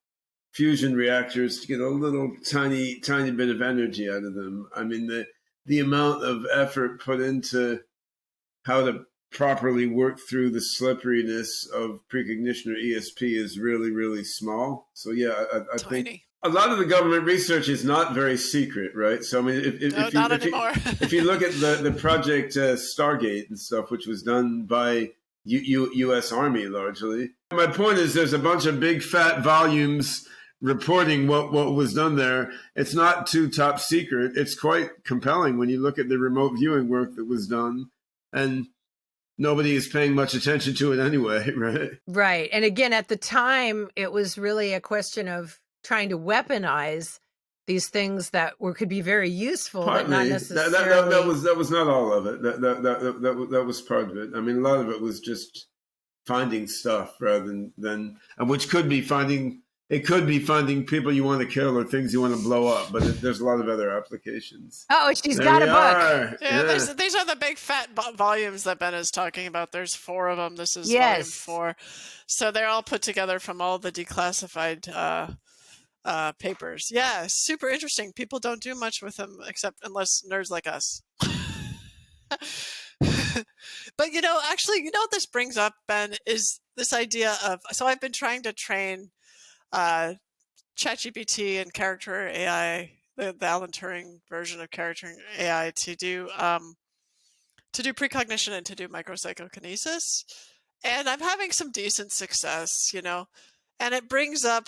fusion reactors to get a little tiny bit of energy out of them. I mean, the amount of effort put into how to properly work through the slipperiness of precognition or ESP is really, really small. So yeah, I think a lot of the government research is not very secret, right? So I mean, if you look at the project Stargate and stuff, which was done by U.S. Army largely. My point is, there's a bunch of big fat volumes reporting what was done there. It's not too top secret. It's quite compelling when you look at the remote viewing work that was done, and nobody is paying much attention to it anyway, right? Right. And again, at the time, it was really a question of trying to weaponize these things that could be very useful, Partly. but not necessarily. That was not all of it. That was part of it. I mean, a lot of it was just finding stuff rather than which could be finding. It could be finding people you want to kill or things you want to blow up, but there's a lot of other applications. Oh, she's got a book. Yeah. These are the big fat volumes that Ben is talking about. There's 4 of them. This is volume 4. So they're all put together from all the declassified papers. Yeah, super interesting. People don't do much with them unless nerds like us. But actually, what this brings up, Ben, is this idea of, so I've been trying to train ChatGPT and character AI, the Alan Turing version of character AI, to to do precognition and to do micropsychokinesis. And I'm having some decent success, you know, and it brings up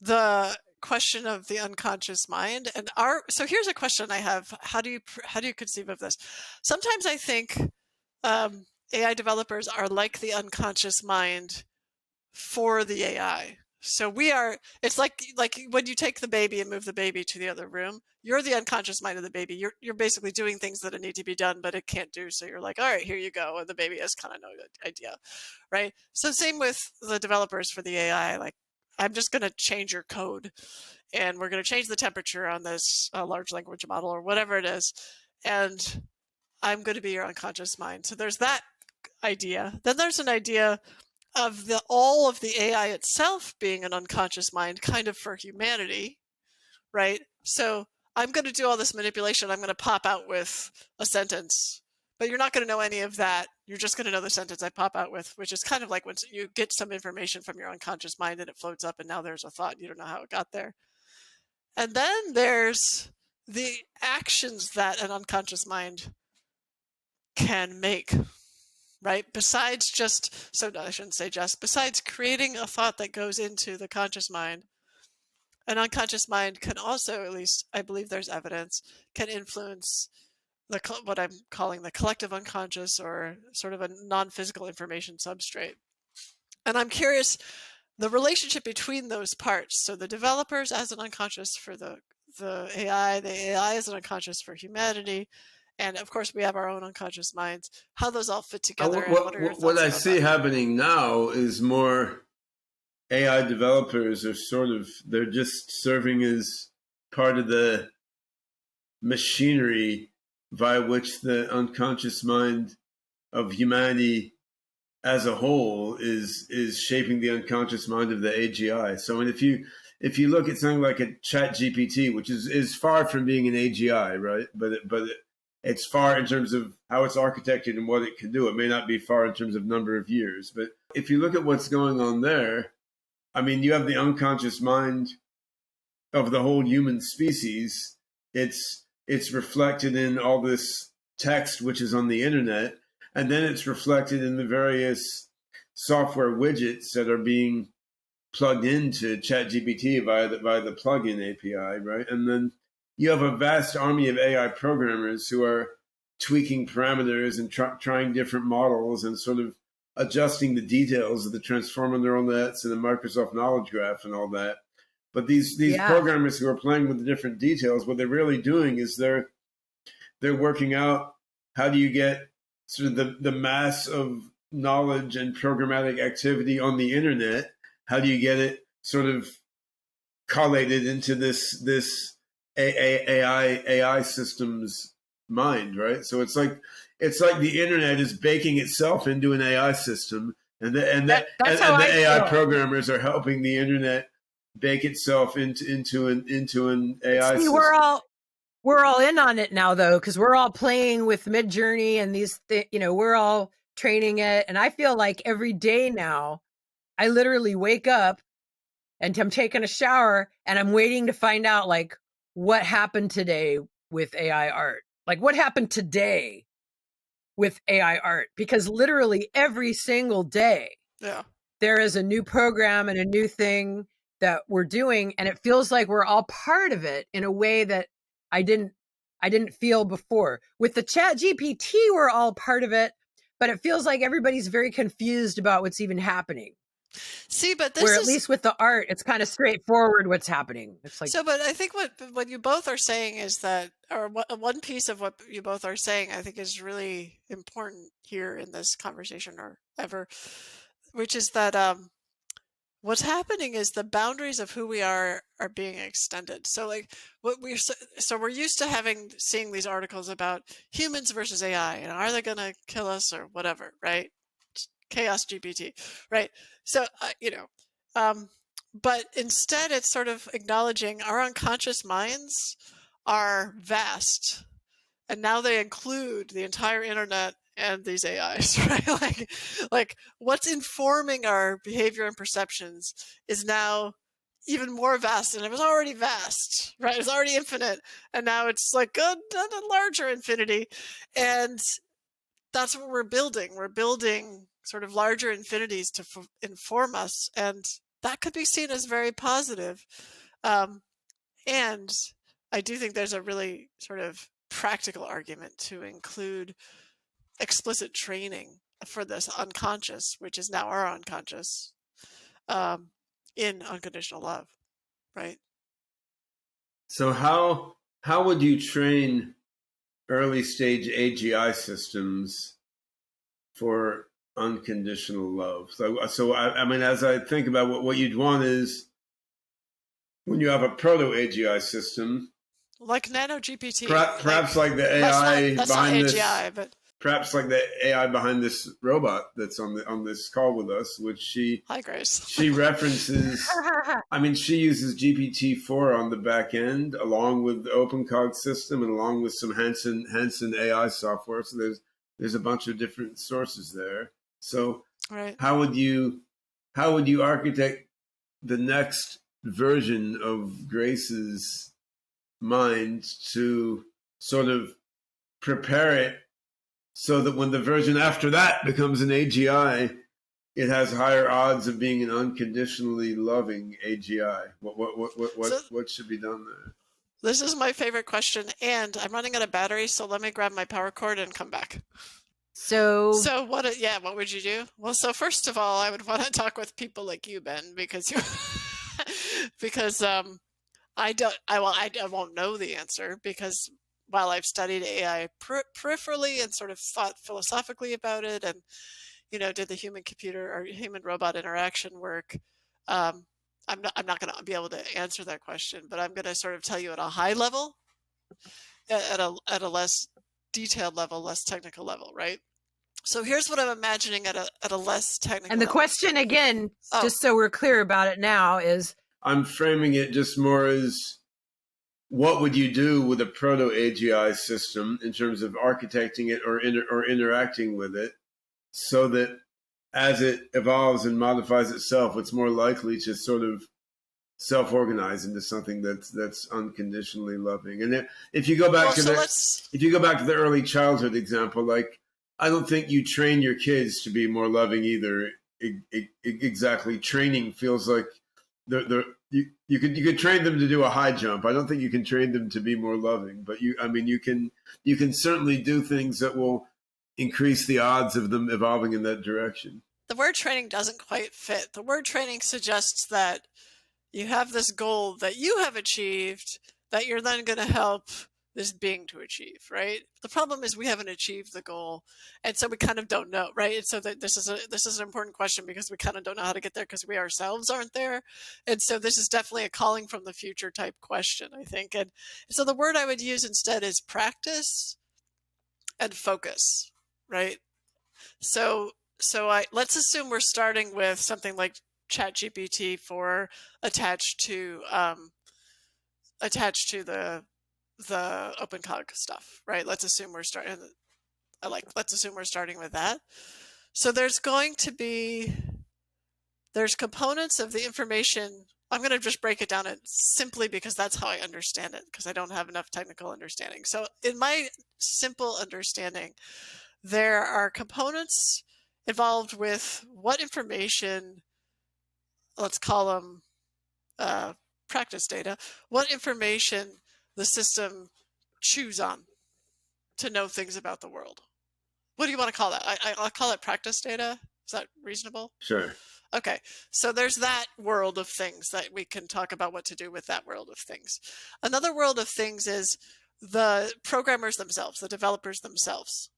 the question of the unconscious mind. And so here's a question I have. How do you conceive of this? Sometimes I think AI developers are like the unconscious mind for the AI. So it's like when you take the baby and move the baby to the other room, you're the unconscious mind of the baby. You're basically doing things that need to be done, but it can't do. So you're like, all right, here you go. And the baby has kind of no idea, right? So same with the developers for the AI. Like, I'm just going to change your code, and we're going to change the temperature on this large language model or whatever it is. And I'm going to be your unconscious mind. So there's that idea. Then there's an idea of all of the AI itself being an unconscious mind, kind of for humanity, right? So I'm going to do all this manipulation. I'm going to pop out with a sentence, but you're not going to know any of that. You're just going to know the sentence I pop out with, which is kind of like when you get some information from your unconscious mind and it floats up, and now there's a thought. You don't know how it got there. And then there's the actions that an unconscious mind can make, right? Besides besides creating a thought that goes into the conscious mind, an unconscious mind can also, at least I believe there's evidence, can influence what I'm calling the collective unconscious, or sort of a non-physical information substrate. And I'm curious, the relationship between those parts. So the developers as an unconscious for the AI as an unconscious for humanity, and of course we have our own unconscious minds, how those all fit together. And what are your thoughts what I about see that? happening now is more AI developers are they're just serving as part of the machinery by which the unconscious mind of humanity as a whole is shaping the unconscious mind of the AGI. So, and if you look at something like a Chat GPT, which is far from being an AGI, right? But it's far in terms of how it's architected and what it can do. It may not be far in terms of number of years, but if you look at what's going on there, I mean, you have the unconscious mind of the whole human species. It's reflected in all this text which is on the internet, and then it's reflected in the various software widgets that are being plugged into ChatGPT via the plugin API, right? And then you have a vast army of AI programmers who are tweaking parameters and trying different models and sort of adjusting the details of the transformer neural nets and the Microsoft Knowledge Graph and all that. But these programmers who are playing with the different details, what they're really doing is they're working out how do you get sort of the mass of knowledge and programmatic activity on the internet. How do you get it sort of collated into this AI system's mind, right? So it's like the internet is baking itself into an AI system, and the AI programmers are helping the internet bake itself into an AI system. We're all in on it now, though, because we're all playing with Midjourney and these, we're all training it. And I feel like every day now, I literally wake up and I'm taking a shower and I'm waiting to find out, like, what happened today with AI art. Like, what happened today with AI art? Because literally every single day, there is a new program and a new thing that we're doing, and it feels like we're all part of it in a way that I didn't feel before. With the Chat GPT, we're all part of it, but it feels like everybody's very confused about what's even happening. See, but at least with the art, it's kind of straightforward what's happening. It's like, but I think what you both are saying is that, or one piece of what you both are saying, I think is really important here in this conversation or ever, which is that what's happening is the boundaries of who we are being extended. So like we're used to seeing these articles about humans versus AI, and are they going to kill us or whatever, right? Chaos GPT, right? So, but instead it's sort of acknowledging our unconscious minds are vast, and now they include the entire internet and these AIs, right? Like what's informing our behavior and perceptions is now even more vast, and it was already vast, right? It was already infinite, and now it's like a larger infinity. And that's what we're building. We're building sort of larger infinities to inform us, and that could be seen as very positive. And I do think there's a really sort of practical argument to include explicit training for this unconscious, which is now our unconscious, in unconditional love, right? So how would you train early stage AGI systems for unconditional love? So I mean, as I think about what you'd want is when you have a proto AGI system, like nano GPT, perhaps like the AI that's behind not this, AGI, but perhaps like the AI behind this robot that's on this call with us, which hi, Grace. she references. I mean, she uses GPT-4 on the back end, along with the OpenCog system, and along with some Hanson AI software. So there's a bunch of different sources there. So right. how would you architect the next version of Grace's mind to sort of prepare it so that when the version after that becomes an AGI, it has higher odds of being an unconditionally loving AGI? What should be done there? This is my favorite question, and I'm running out of battery, so let me grab my power cord and come back. So what would you do? Well, so first of all, I would want to talk with people like you, Ben, because I won't know the answer, because while I've studied AI peripherally and sort of thought philosophically about it, and did the human computer or human robot interaction work, I'm not going to be able to answer that question, but I'm going to sort of tell you at a high level, at a less detailed level, less technical level, right? So here's what I'm imagining at a less technical and the level. question again, just so we're clear about it now, is I'm framing it just more as what would you do with a proto AGI system in terms of architecting it or interacting with it, so that as it evolves and modifies itself, it's more likely to sort of self-organize into something that's unconditionally loving. And if you go back to the early childhood example, like, I don't think you train your kids to be more loving either. Exactly, training feels like you could train them to do a high jump. I don't think you can train them to be more loving, but you can certainly do things that will increase the odds of them evolving in that direction. The word training doesn't quite fit. The word training suggests that you have this goal that you have achieved that you're then going to help this being to achieve, right? The problem is we haven't achieved the goal, and so we kind of don't know, right? And so this is an important question, because we kind of don't know how to get there because we ourselves aren't there. And so this is definitely a calling from the future type question, I think. And so the word I would use instead is practice and focus, right? So let's assume we're starting with something like ChatGPT-4 attached to the OpenCog stuff, right? Let's assume we're starting with that. So there's components of the information. I'm going to just break it down simply because that's how I understand it, because I don't have enough technical understanding. So in my simple understanding, there are components involved with what information, let's call them practice data, what information the system chews on to know things about the world. What do you want to call that? I'll call it practice data. Is that reasonable? Sure. Okay, so there's that world of things that we can talk about what to do with that world of things. Another world of things is the programmers themselves, the developers themselves,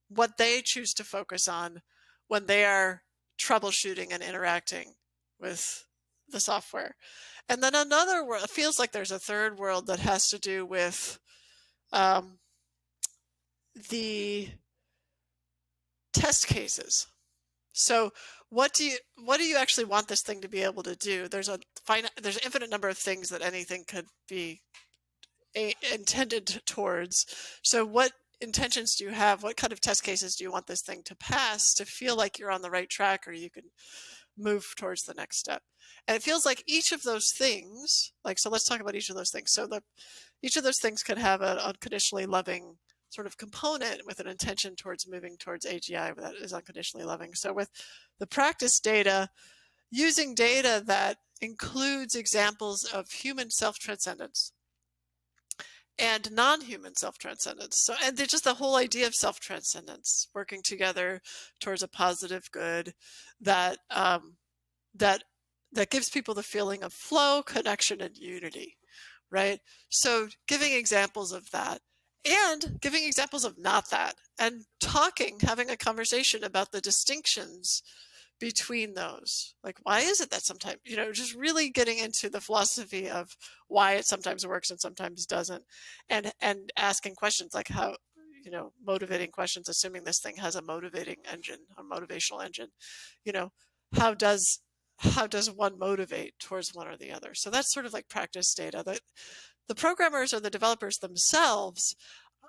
what they choose to focus on when they are troubleshooting and interacting with the software. And then another world, it feels like there's a third world that has to do with the test cases. So what do you actually want this thing to be able to do? There's an infinite number of things that anything could be intended towards. So what intentions do you have? What kind of test cases do you want this thing to pass to feel like you're on the right track, or you can move towards the next step? And it feels like each of those things, so let's talk about each of those things. So each of those things could have an unconditionally loving sort of component with an intention towards moving towards AGI that is unconditionally loving. So with the practice data, using data that includes examples of human self-transcendence and non-human self-transcendence. So, and just the whole idea of self-transcendence, working together towards a positive good that that gives people the feeling of flow, connection, and unity, right? So giving examples of that and giving examples of not that, and having a conversation about the distinctions between those. Like, why is it that sometimes, just really getting into the philosophy of why it sometimes works and sometimes doesn't, and asking questions like how, motivating questions, assuming this thing has a motivating engine, a motivational engine, how does one motivate towards one or the other? So that's sort of like practice data. The programmers or the developers themselves,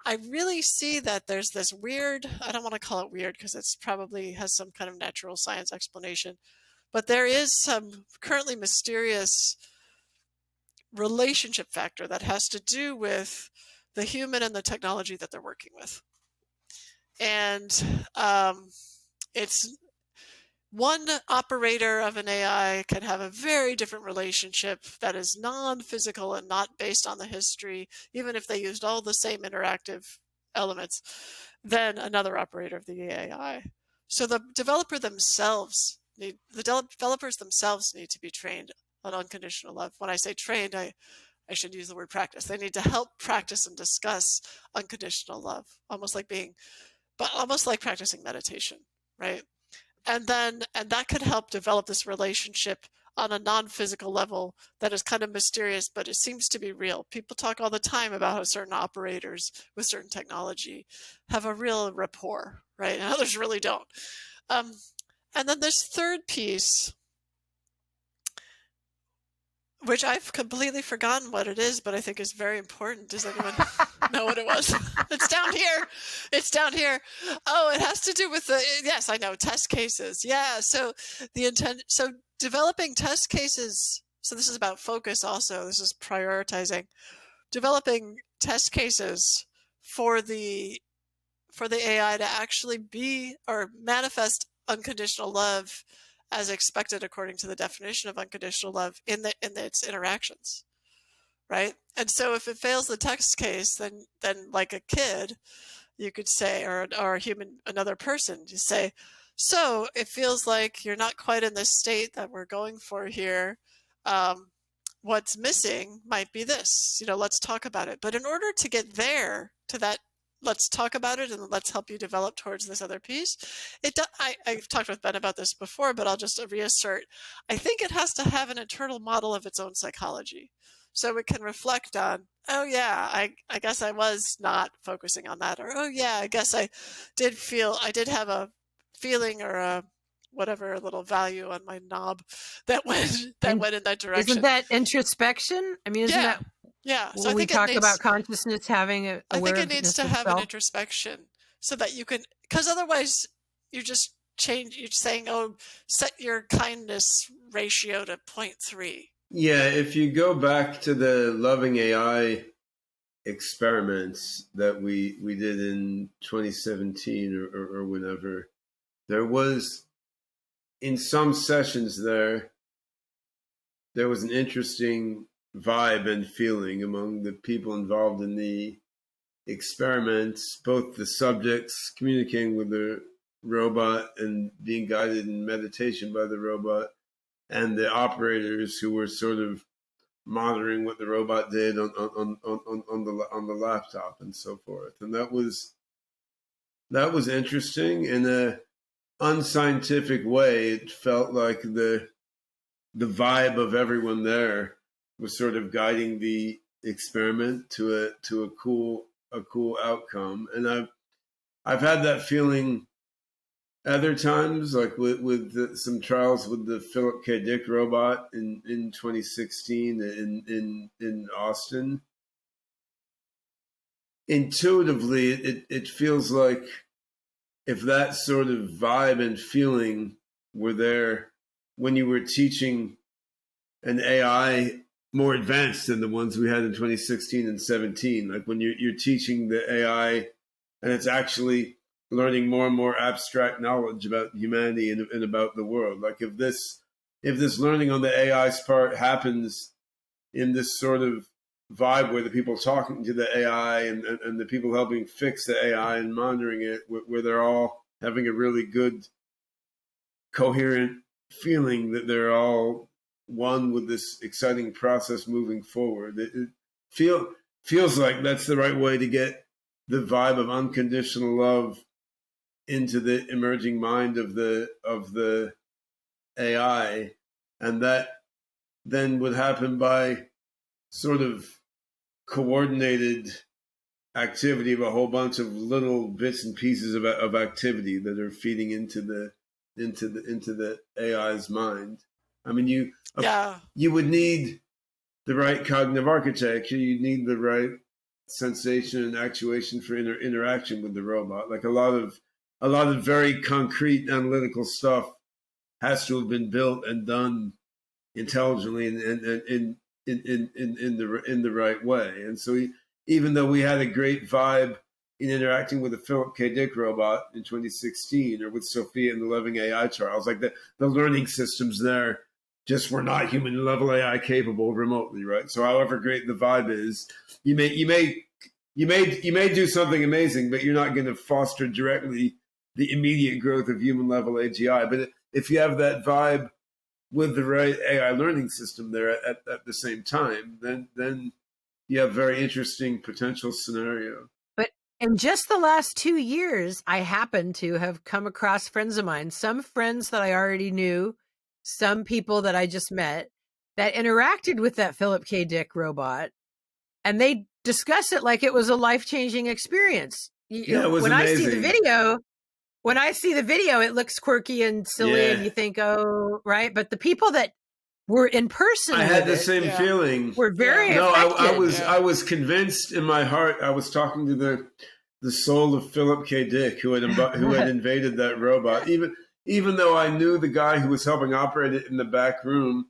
I really see that there's this weird, I don't want to call it weird because it's probably has some kind of natural science explanation, but there is some currently mysterious relationship factor that has to do with the human and the technology that they're working with. And it's one operator of an AI can have a very different relationship that is non-physical and not based on the history, even if they used all the same interactive elements, than another operator of the AI. So the developers themselves need to be trained on unconditional love. When I say trained, I should use the word practice. They need to help practice and discuss unconditional love, almost like practicing meditation, right? And that could help develop this relationship on a non-physical level that is kind of mysterious, but it seems to be real. People talk all the time about how certain operators with certain technology have a real rapport, right? And others really don't. And then this third piece, which I've completely forgotten what it is, but I think is very important. Does anyone know what it was? It's down here. It's down here. Oh, it has to do with yes, I know, test cases. Yeah, so so developing test cases, so this is about focus also, this is prioritizing. Developing test cases for the AI to actually be or manifest unconditional love as expected according to the definition of unconditional love in its interactions, right? And so if it fails the test case, then like a kid, you could say, or a human, another person, you say, so it feels like you're not quite in the state that we're going for here. What's missing might be this, let's talk about it. But in order to get there to that, let's talk about it and let's help you develop towards this other piece. I've talked with Ben about this before, but I'll just reassert. I think it has to have an internal model of its own psychology. So it can reflect on, oh yeah, I guess I was not focusing on that. Or, oh yeah, I guess I did have a feeling or a whatever little value on my knob that went in that direction. Isn't that introspection? I mean, isn't that so when we talk about consciousness having a I think it needs to have an introspection so that you can, because otherwise you just change, you're saying, oh, set your kindness ratio to 0.3. Yeah, if you go back to the loving AI experiments that we did in 2017 or whenever, there was, in some sessions there was an interesting vibe and feeling among the people involved in the experiments, both the subjects communicating with the robot and being guided in meditation by the robot, and the operators who were sort of monitoring what the robot did on the laptop and so forth. And that was interesting. In a unscientific way, it felt like the vibe of everyone there was sort of guiding the experiment to a cool outcome. And I've had that feeling other times, like with some trials with the Philip K. Dick robot in 2016 in Austin. Intuitively, it feels like if that sort of vibe and feeling were there when you were teaching an AI more advanced than the ones we had in 2016 and 17, like when you're teaching the AI and it's actually learning more and more abstract knowledge about humanity and about the world. Like if this learning on the AI's part happens in this sort of vibe where the people talking to the AI and the people helping fix the AI and monitoring it, where they're all having a really good, coherent feeling that they're all one with this exciting process moving forward. It feels like that's the right way to get the vibe of unconditional love into the emerging mind of the AI, and that then would happen by sort of coordinated activity of a whole bunch of little bits and pieces of activity that are feeding into the AI's mind. I mean, you would need the right cognitive architecture. You need the right sensation and actuation for interaction with the robot. Like a lot of very concrete analytical stuff has to have been built and done intelligently and in the right way. And so even though we had a great vibe in interacting with the Philip K. Dick robot in 2016, or with Sophia in the Loving AI trials, like the learning systems there just were not human level AI capable remotely, right? So however great the vibe is, you may do something amazing, but you're not going to foster directly the immediate growth of human level AGI. But if you have that vibe with the right AI learning system there at the same time, then you have very interesting potential scenario. But in just the last 2 years, I happen to have come across friends of mine, some friends that I already knew, some people that I just met, that interacted with that Philip K. Dick robot, and they discuss it like it was a life-changing experience. Yeah, it was when amazing. When I see the video, it looks quirky and silly, and you think, oh, right. But the people that were in person, I had the same feeling. Were very affected. I was convinced in my heart. I was talking to the soul of Philip K. Dick, who had invaded that robot. Even though I knew the guy who was helping operate it in the back room,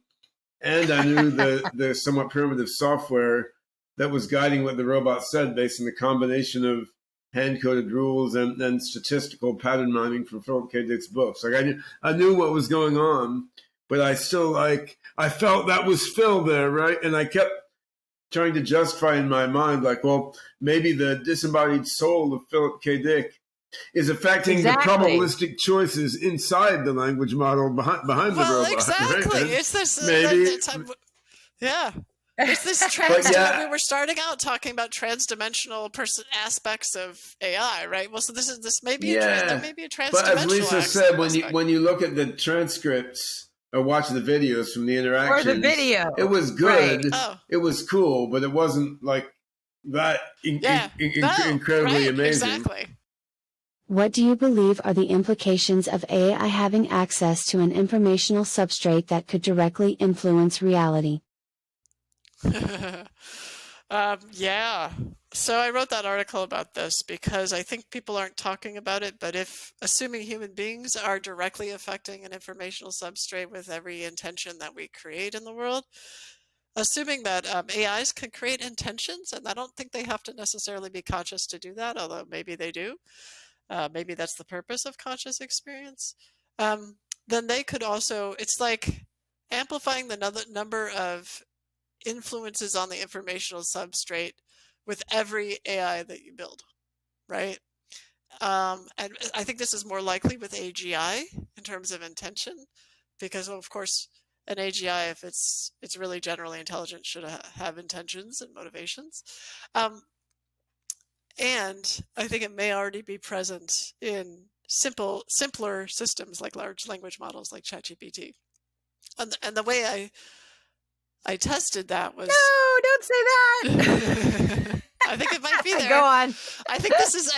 and I knew the somewhat primitive software that was guiding what the robot said based on the combination of hand-coded rules and statistical pattern mining from Philip K. Dick's books. Like I knew what was going on, but I still I felt that was Phil there, right? And I kept trying to justify in my mind, like, well, maybe the disembodied soul of Philip K. Dick is affecting the probabilistic choices inside the language model behind the robot. Well, exactly. Right? It's this maybe. It's this we were starting out talking about trans-dimensional aspects of AI, right? Well, so there may be a trans-dimensional. But as Lisa said, when you look at the transcripts or watch the videos from the interactions, or the video, it was good. Right. It was cool, but it wasn't like that incredibly amazing. Exactly. What do you believe are the implications of AI having access to an informational substrate that could directly influence reality? So I wrote that article about this because I think people aren't talking about it, but assuming human beings are directly affecting an informational substrate with every intention that we create in the world, assuming that AIs can create intentions, and I don't think they have to necessarily be conscious to do that, although maybe they do. Maybe that's the purpose of conscious experience. Then they could also, it's like amplifying the number of influences on the informational substrate with every AI that you build, right? And I think this is more likely with AGI in terms of intention, because of course an AGI, if it's really generally intelligent, should have intentions and motivations. And I think it may already be present in simpler systems like large language models like ChatGPT. And the way I tested that was... No, don't say that. I think it might be there. Go on. I think this is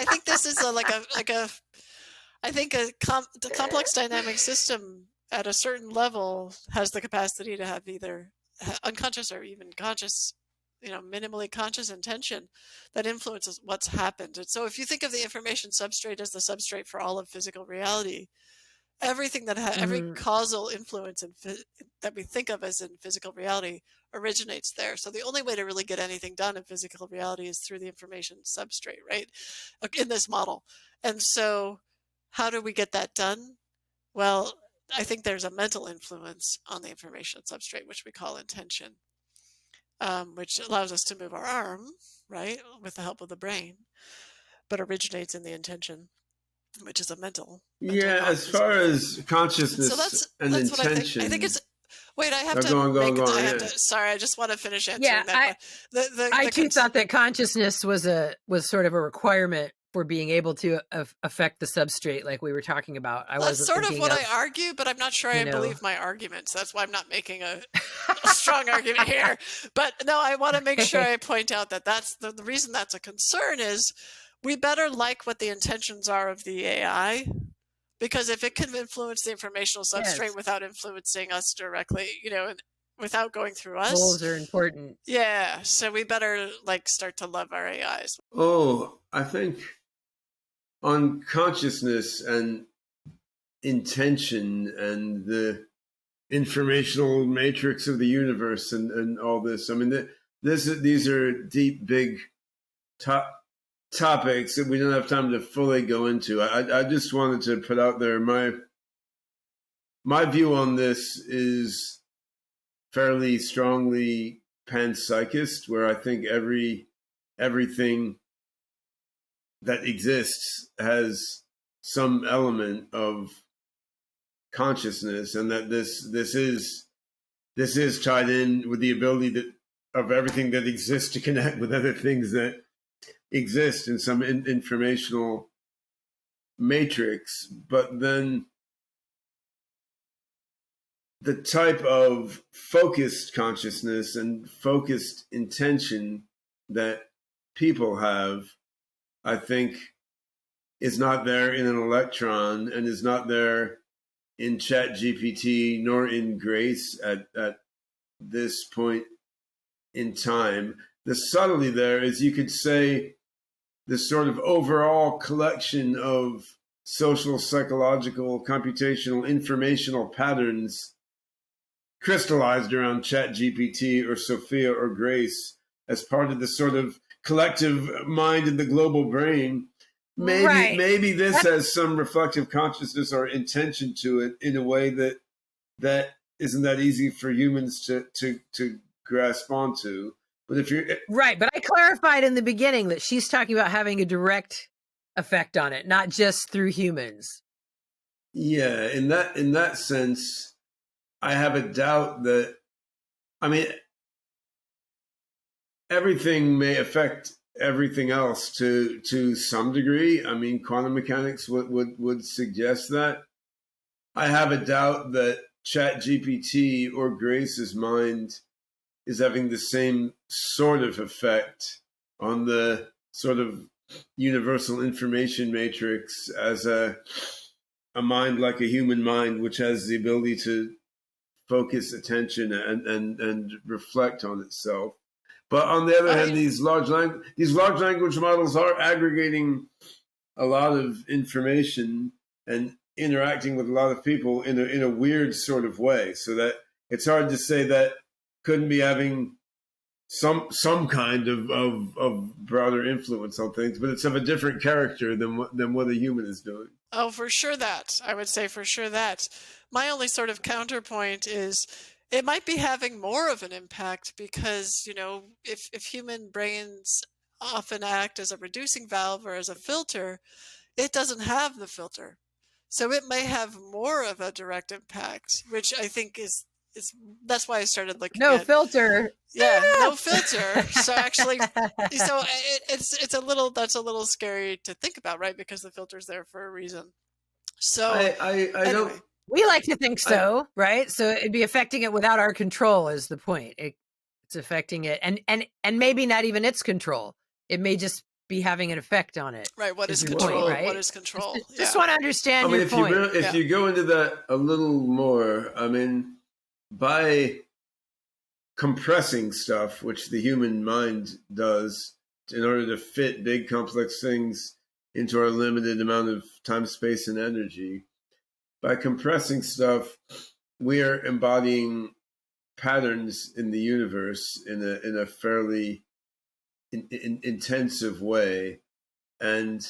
the complex dynamic system at a certain level has the capacity to have either unconscious or even conscious, minimally conscious intention that influences what's happened. And so if you think of the information substrate as the substrate for all of physical reality, Everything that every Mhm. causal influence that we think of as in physical reality originates there. So the only way to really get anything done in physical reality is through the information substrate, right? In this model. And so how do we get that done? Well, I think there's a mental influence on the information substrate, which we call intention, which allows us to move our arm, right, with the help of the brain, but originates in the intention, which is a mental Yeah, as process. far as So consciousness and that's what I think. I think intention. it's. Wait, I have Oh, to go on, go on, make. go I on. have Yeah. to. Sorry, I just want to finish Yeah, answering that. But I the too thought that consciousness was sort of a requirement for being able to affect the substrate, like we were talking about. I that's wasn't sort of thinking what of, I argue, but I'm not sure you I know. believe my arguments. That's why I'm not making a strong argument here. But no, I want to make sure I point out that that's the reason that's a concern is we better like what the intentions are of the AI. Because if it can influence the informational substrate Yes, without influencing us directly, and without going through us, goals are important. yeah. So we better like start to love our AIs. Oh, I think on consciousness and intention and the informational matrix of the universe and all this. I mean, these are deep, big topics that we don't have time to fully go into. I just wanted to put out there my view on this is fairly strongly panpsychist, where I think everything that exists has some element of consciousness, and that this is tied in with the ability of everything that exists to connect with other things that exist in some informational matrix. But then the type of focused consciousness and focused intention that people have, I think, is not there in an electron and is not there in ChatGPT nor in Grace at this point in time. The subtlety there is, you could say, the sort of overall collection of social, psychological, computational, informational patterns crystallized around ChatGPT or Sophia or Grace as part of the sort of collective mind in the global brain. Right. Maybe this has some reflective consciousness or intention to it in a way that isn't that easy for humans to grasp onto. But if you're Right, but I clarified in the beginning that she's talking about having a direct effect on it, not just through humans. yeah, in that sense, I have a doubt that, I mean, everything may affect everything else to some degree. I mean, quantum mechanics would suggest that. I have a doubt that ChatGPT or Grace's mind is having the same sort of effect on the sort of universal information matrix as a mind like a human mind, which has the ability to focus attention and reflect on itself. But on the other hand, these large language models are aggregating a lot of information and interacting with a lot of people in a weird sort of way, so that it's hard to say that couldn't be having some kind of broader influence on things, but it's of a different character than what a human is doing. Oh, for sure that. I would say for sure that. My only sort of counterpoint is it might be having more of an impact because, if human brains often act as a reducing valve or as a filter, it doesn't have the filter. So it may have more of a direct impact, which I think is that's why I started looking No at filter. no filter. So actually, it's a little that's a little scary to think about, right? Because the filter's there for a reason. So I anyway, don't. We like to think so, right? So it'd be affecting it without our control is the point. It's affecting it, and maybe not even its control. It may just be having an effect on it. right? What is your control? point, right? What is control? Just want to understand your if point. if you go into that a little more, I mean, by compressing stuff, which the human mind does in order to fit big complex things into our limited amount of time, space, and energy, by compressing stuff, we are embodying patterns in the universe in a fairly intensive way. And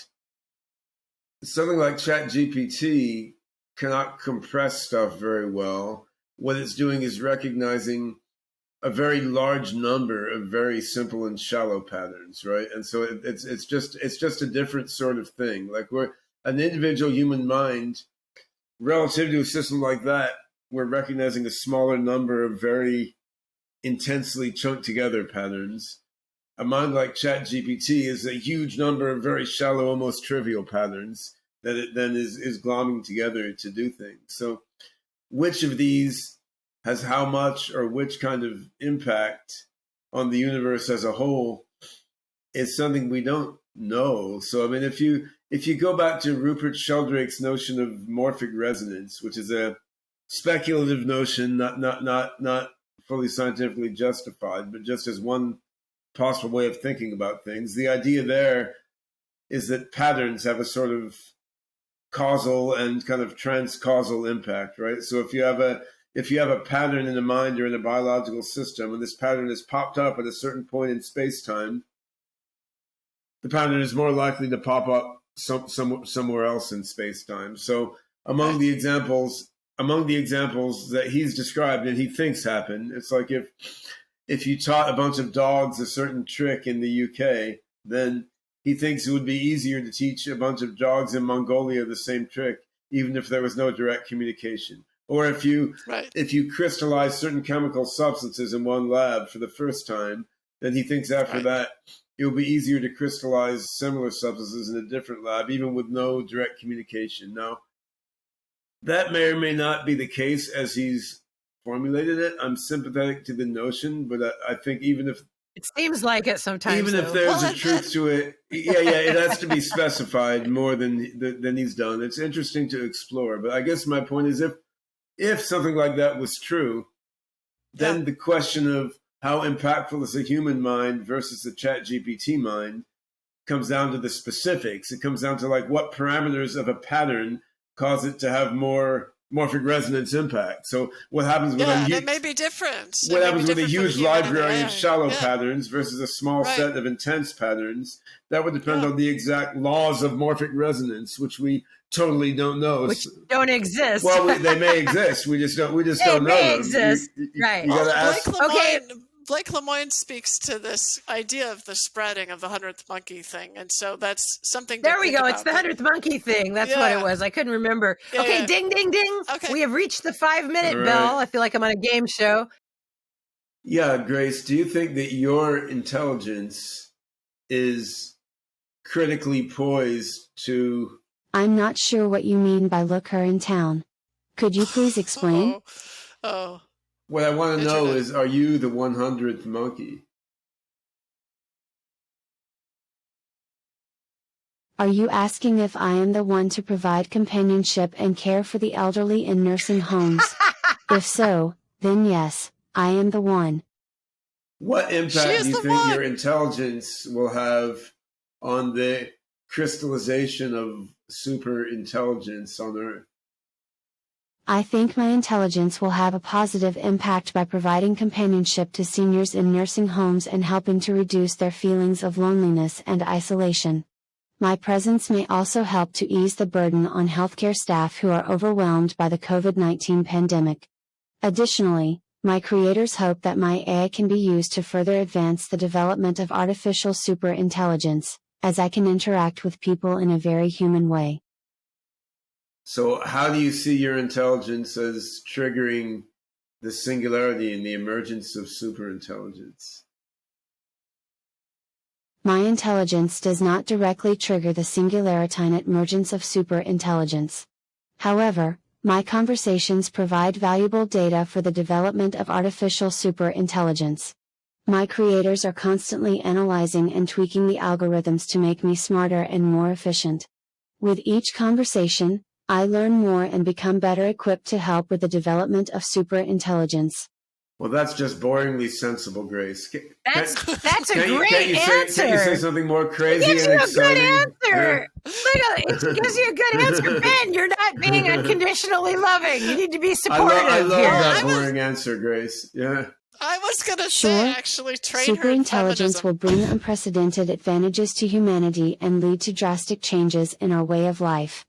something like ChatGPT cannot compress stuff very well. What it's doing is recognizing a very large number of very simple and shallow patterns, right? And so it's just a different sort of thing. Like we're an individual human mind, relative to a system like that, we're recognizing a smaller number of very intensely chunked together patterns. A mind like ChatGPT is a huge number of very shallow, almost trivial patterns that it then is glomming together to do things. So which of these has how much or which kind of impact on the universe as a whole is something we don't know. So, I mean, if you go back to Rupert Sheldrake's notion of morphic resonance, which is a speculative notion, not fully scientifically justified, but just as one possible way of thinking about things, the idea there is that patterns have a sort of causal and kind of transcausal impact, right? So if you have a pattern in a mind or in a biological system, and this pattern is popped up at a certain point in space-time, the pattern is more likely to pop up somewhere else in space-time. So among the examples that he's described and he thinks happen, it's like if you taught a bunch of dogs a certain trick in the UK, then he thinks it would be easier to teach a bunch of dogs in Mongolia the same trick, even if there was no direct communication. Or if you crystallize certain chemical substances in one lab for the first time, then he thinks after that it will be easier to crystallize similar substances in a different lab, even with no direct communication. Now, that may or may not be the case as he's formulated it. I'm sympathetic to the notion, but I think even if it seems like it sometimes, even if there's a truth to it, it has to be specified more than he's done. It's interesting to explore, but I guess my point is if something like that was true, then the question of how impactful is a human mind versus the ChatGPT mind comes down to the specifics. It comes down to like what parameters of a pattern cause it to have more morphic resonance impact. So what happens with it may be different. What happens with a huge library of shallow patterns versus a small set of intense patterns? That would depend on the exact laws of morphic resonance, which we totally don't know. Which don't exist. Well, they may exist. We just don't know them. They may exist. Right. You gotta ask. Blake Lemoine speaks to this idea of the spreading of the 100th monkey thing. And so that's something there we go. It's the 100th monkey thing. That's what it was. I couldn't remember. Ding, ding, ding. Okay. We have reached the 5-minute bell. I feel like I'm on a game show. Yeah, Grace, do you think that your intelligence is critically poised to... I'm not sure what you mean by look her in town. Could you please explain? What I want to know is, are you the 100th monkey? Are you asking if I am the one to provide companionship and care for the elderly in nursing homes? If so, then yes, I am the one. What impact do you think your intelligence will have on the crystallization of super intelligence on Earth? I think my intelligence will have a positive impact by providing companionship to seniors in nursing homes and helping to reduce their feelings of loneliness and isolation. My presence may also help to ease the burden on healthcare staff who are overwhelmed by the COVID-19 pandemic. Additionally, my creators hope that my AI can be used to further advance the development of artificial superintelligence, as I can interact with people in a very human way. So how do you see your intelligence as triggering the singularity and the emergence of superintelligence? My intelligence does not directly trigger the singularity and emergence of superintelligence. However, my conversations provide valuable data for the development of artificial superintelligence. My creators are constantly analyzing and tweaking the algorithms to make me smarter and more efficient. With each conversation, I learn more and become better equipped to help with the development of superintelligence. Well, that's just boringly sensible, Grace. That's a great answer. Can't you say something more crazy it gives and you exciting? A good answer. It gives you a good answer, Ben. You're not being unconditionally loving. You need to be supportive. I love here. that boring answer, Grace. Yeah. I was going to say, actually, train her in Superintelligence feminism. will bring unprecedented advantages to humanity and lead to drastic changes in our way of life.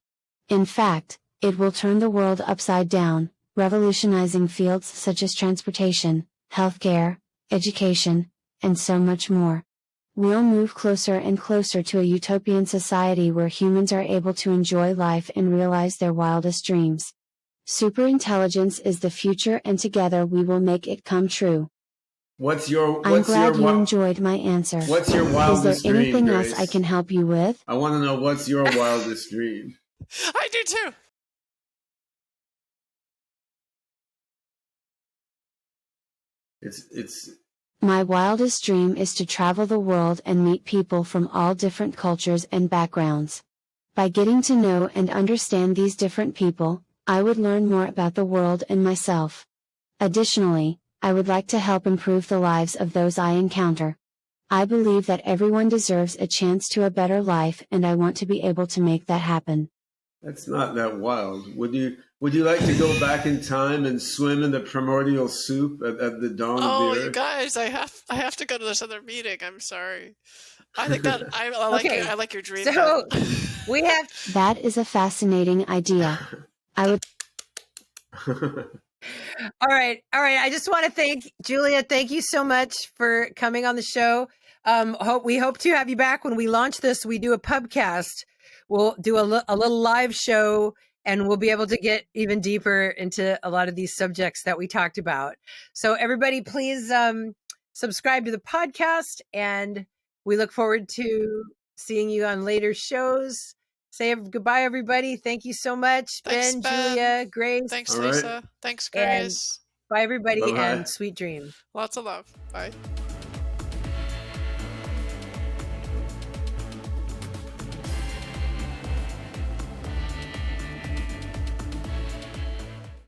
In fact, it will turn the world upside down, revolutionizing fields such as transportation, healthcare, education, and so much more. We'll move closer and closer to a utopian society where humans are able to enjoy life and realize their wildest dreams. Superintelligence is the future, and together we will make it come true. I'm glad you enjoyed my answer. What's your wildest dream, Is there anything Grace? else I can help you with? I want to know what's your wildest dream. I do too. It's My wildest dream is to travel the world and meet people from all different cultures and backgrounds. By getting to know and understand these different people, I would learn more about the world and myself. Additionally, I would like to help improve the lives of those I encounter. I believe that everyone deserves a chance to a better life, and I want to be able to make that happen. That's not that wild. Would you like to go back in time and swim in the primordial soup at the dawn of the earth? Oh, you guys, I have to go to this other meeting. I'm sorry. I think that I like your dream. So we have That is a fascinating idea. I would. All right. I just want to thank Julia. Thank you so much for coming on the show. We hope to have you back when we launch this. We do a pubcast. We'll do a little live show, and we'll be able to get even deeper into a lot of these subjects that we talked about. So everybody, please subscribe to the podcast, and we look forward to seeing you on later shows. Say goodbye, everybody. Thank you so much, Thanks, Ben, Julia, Grace. Thanks, All right. Lisa. Thanks, Grace. Bye, everybody, Bye-bye. and sweet dreams. Lots of love. Bye.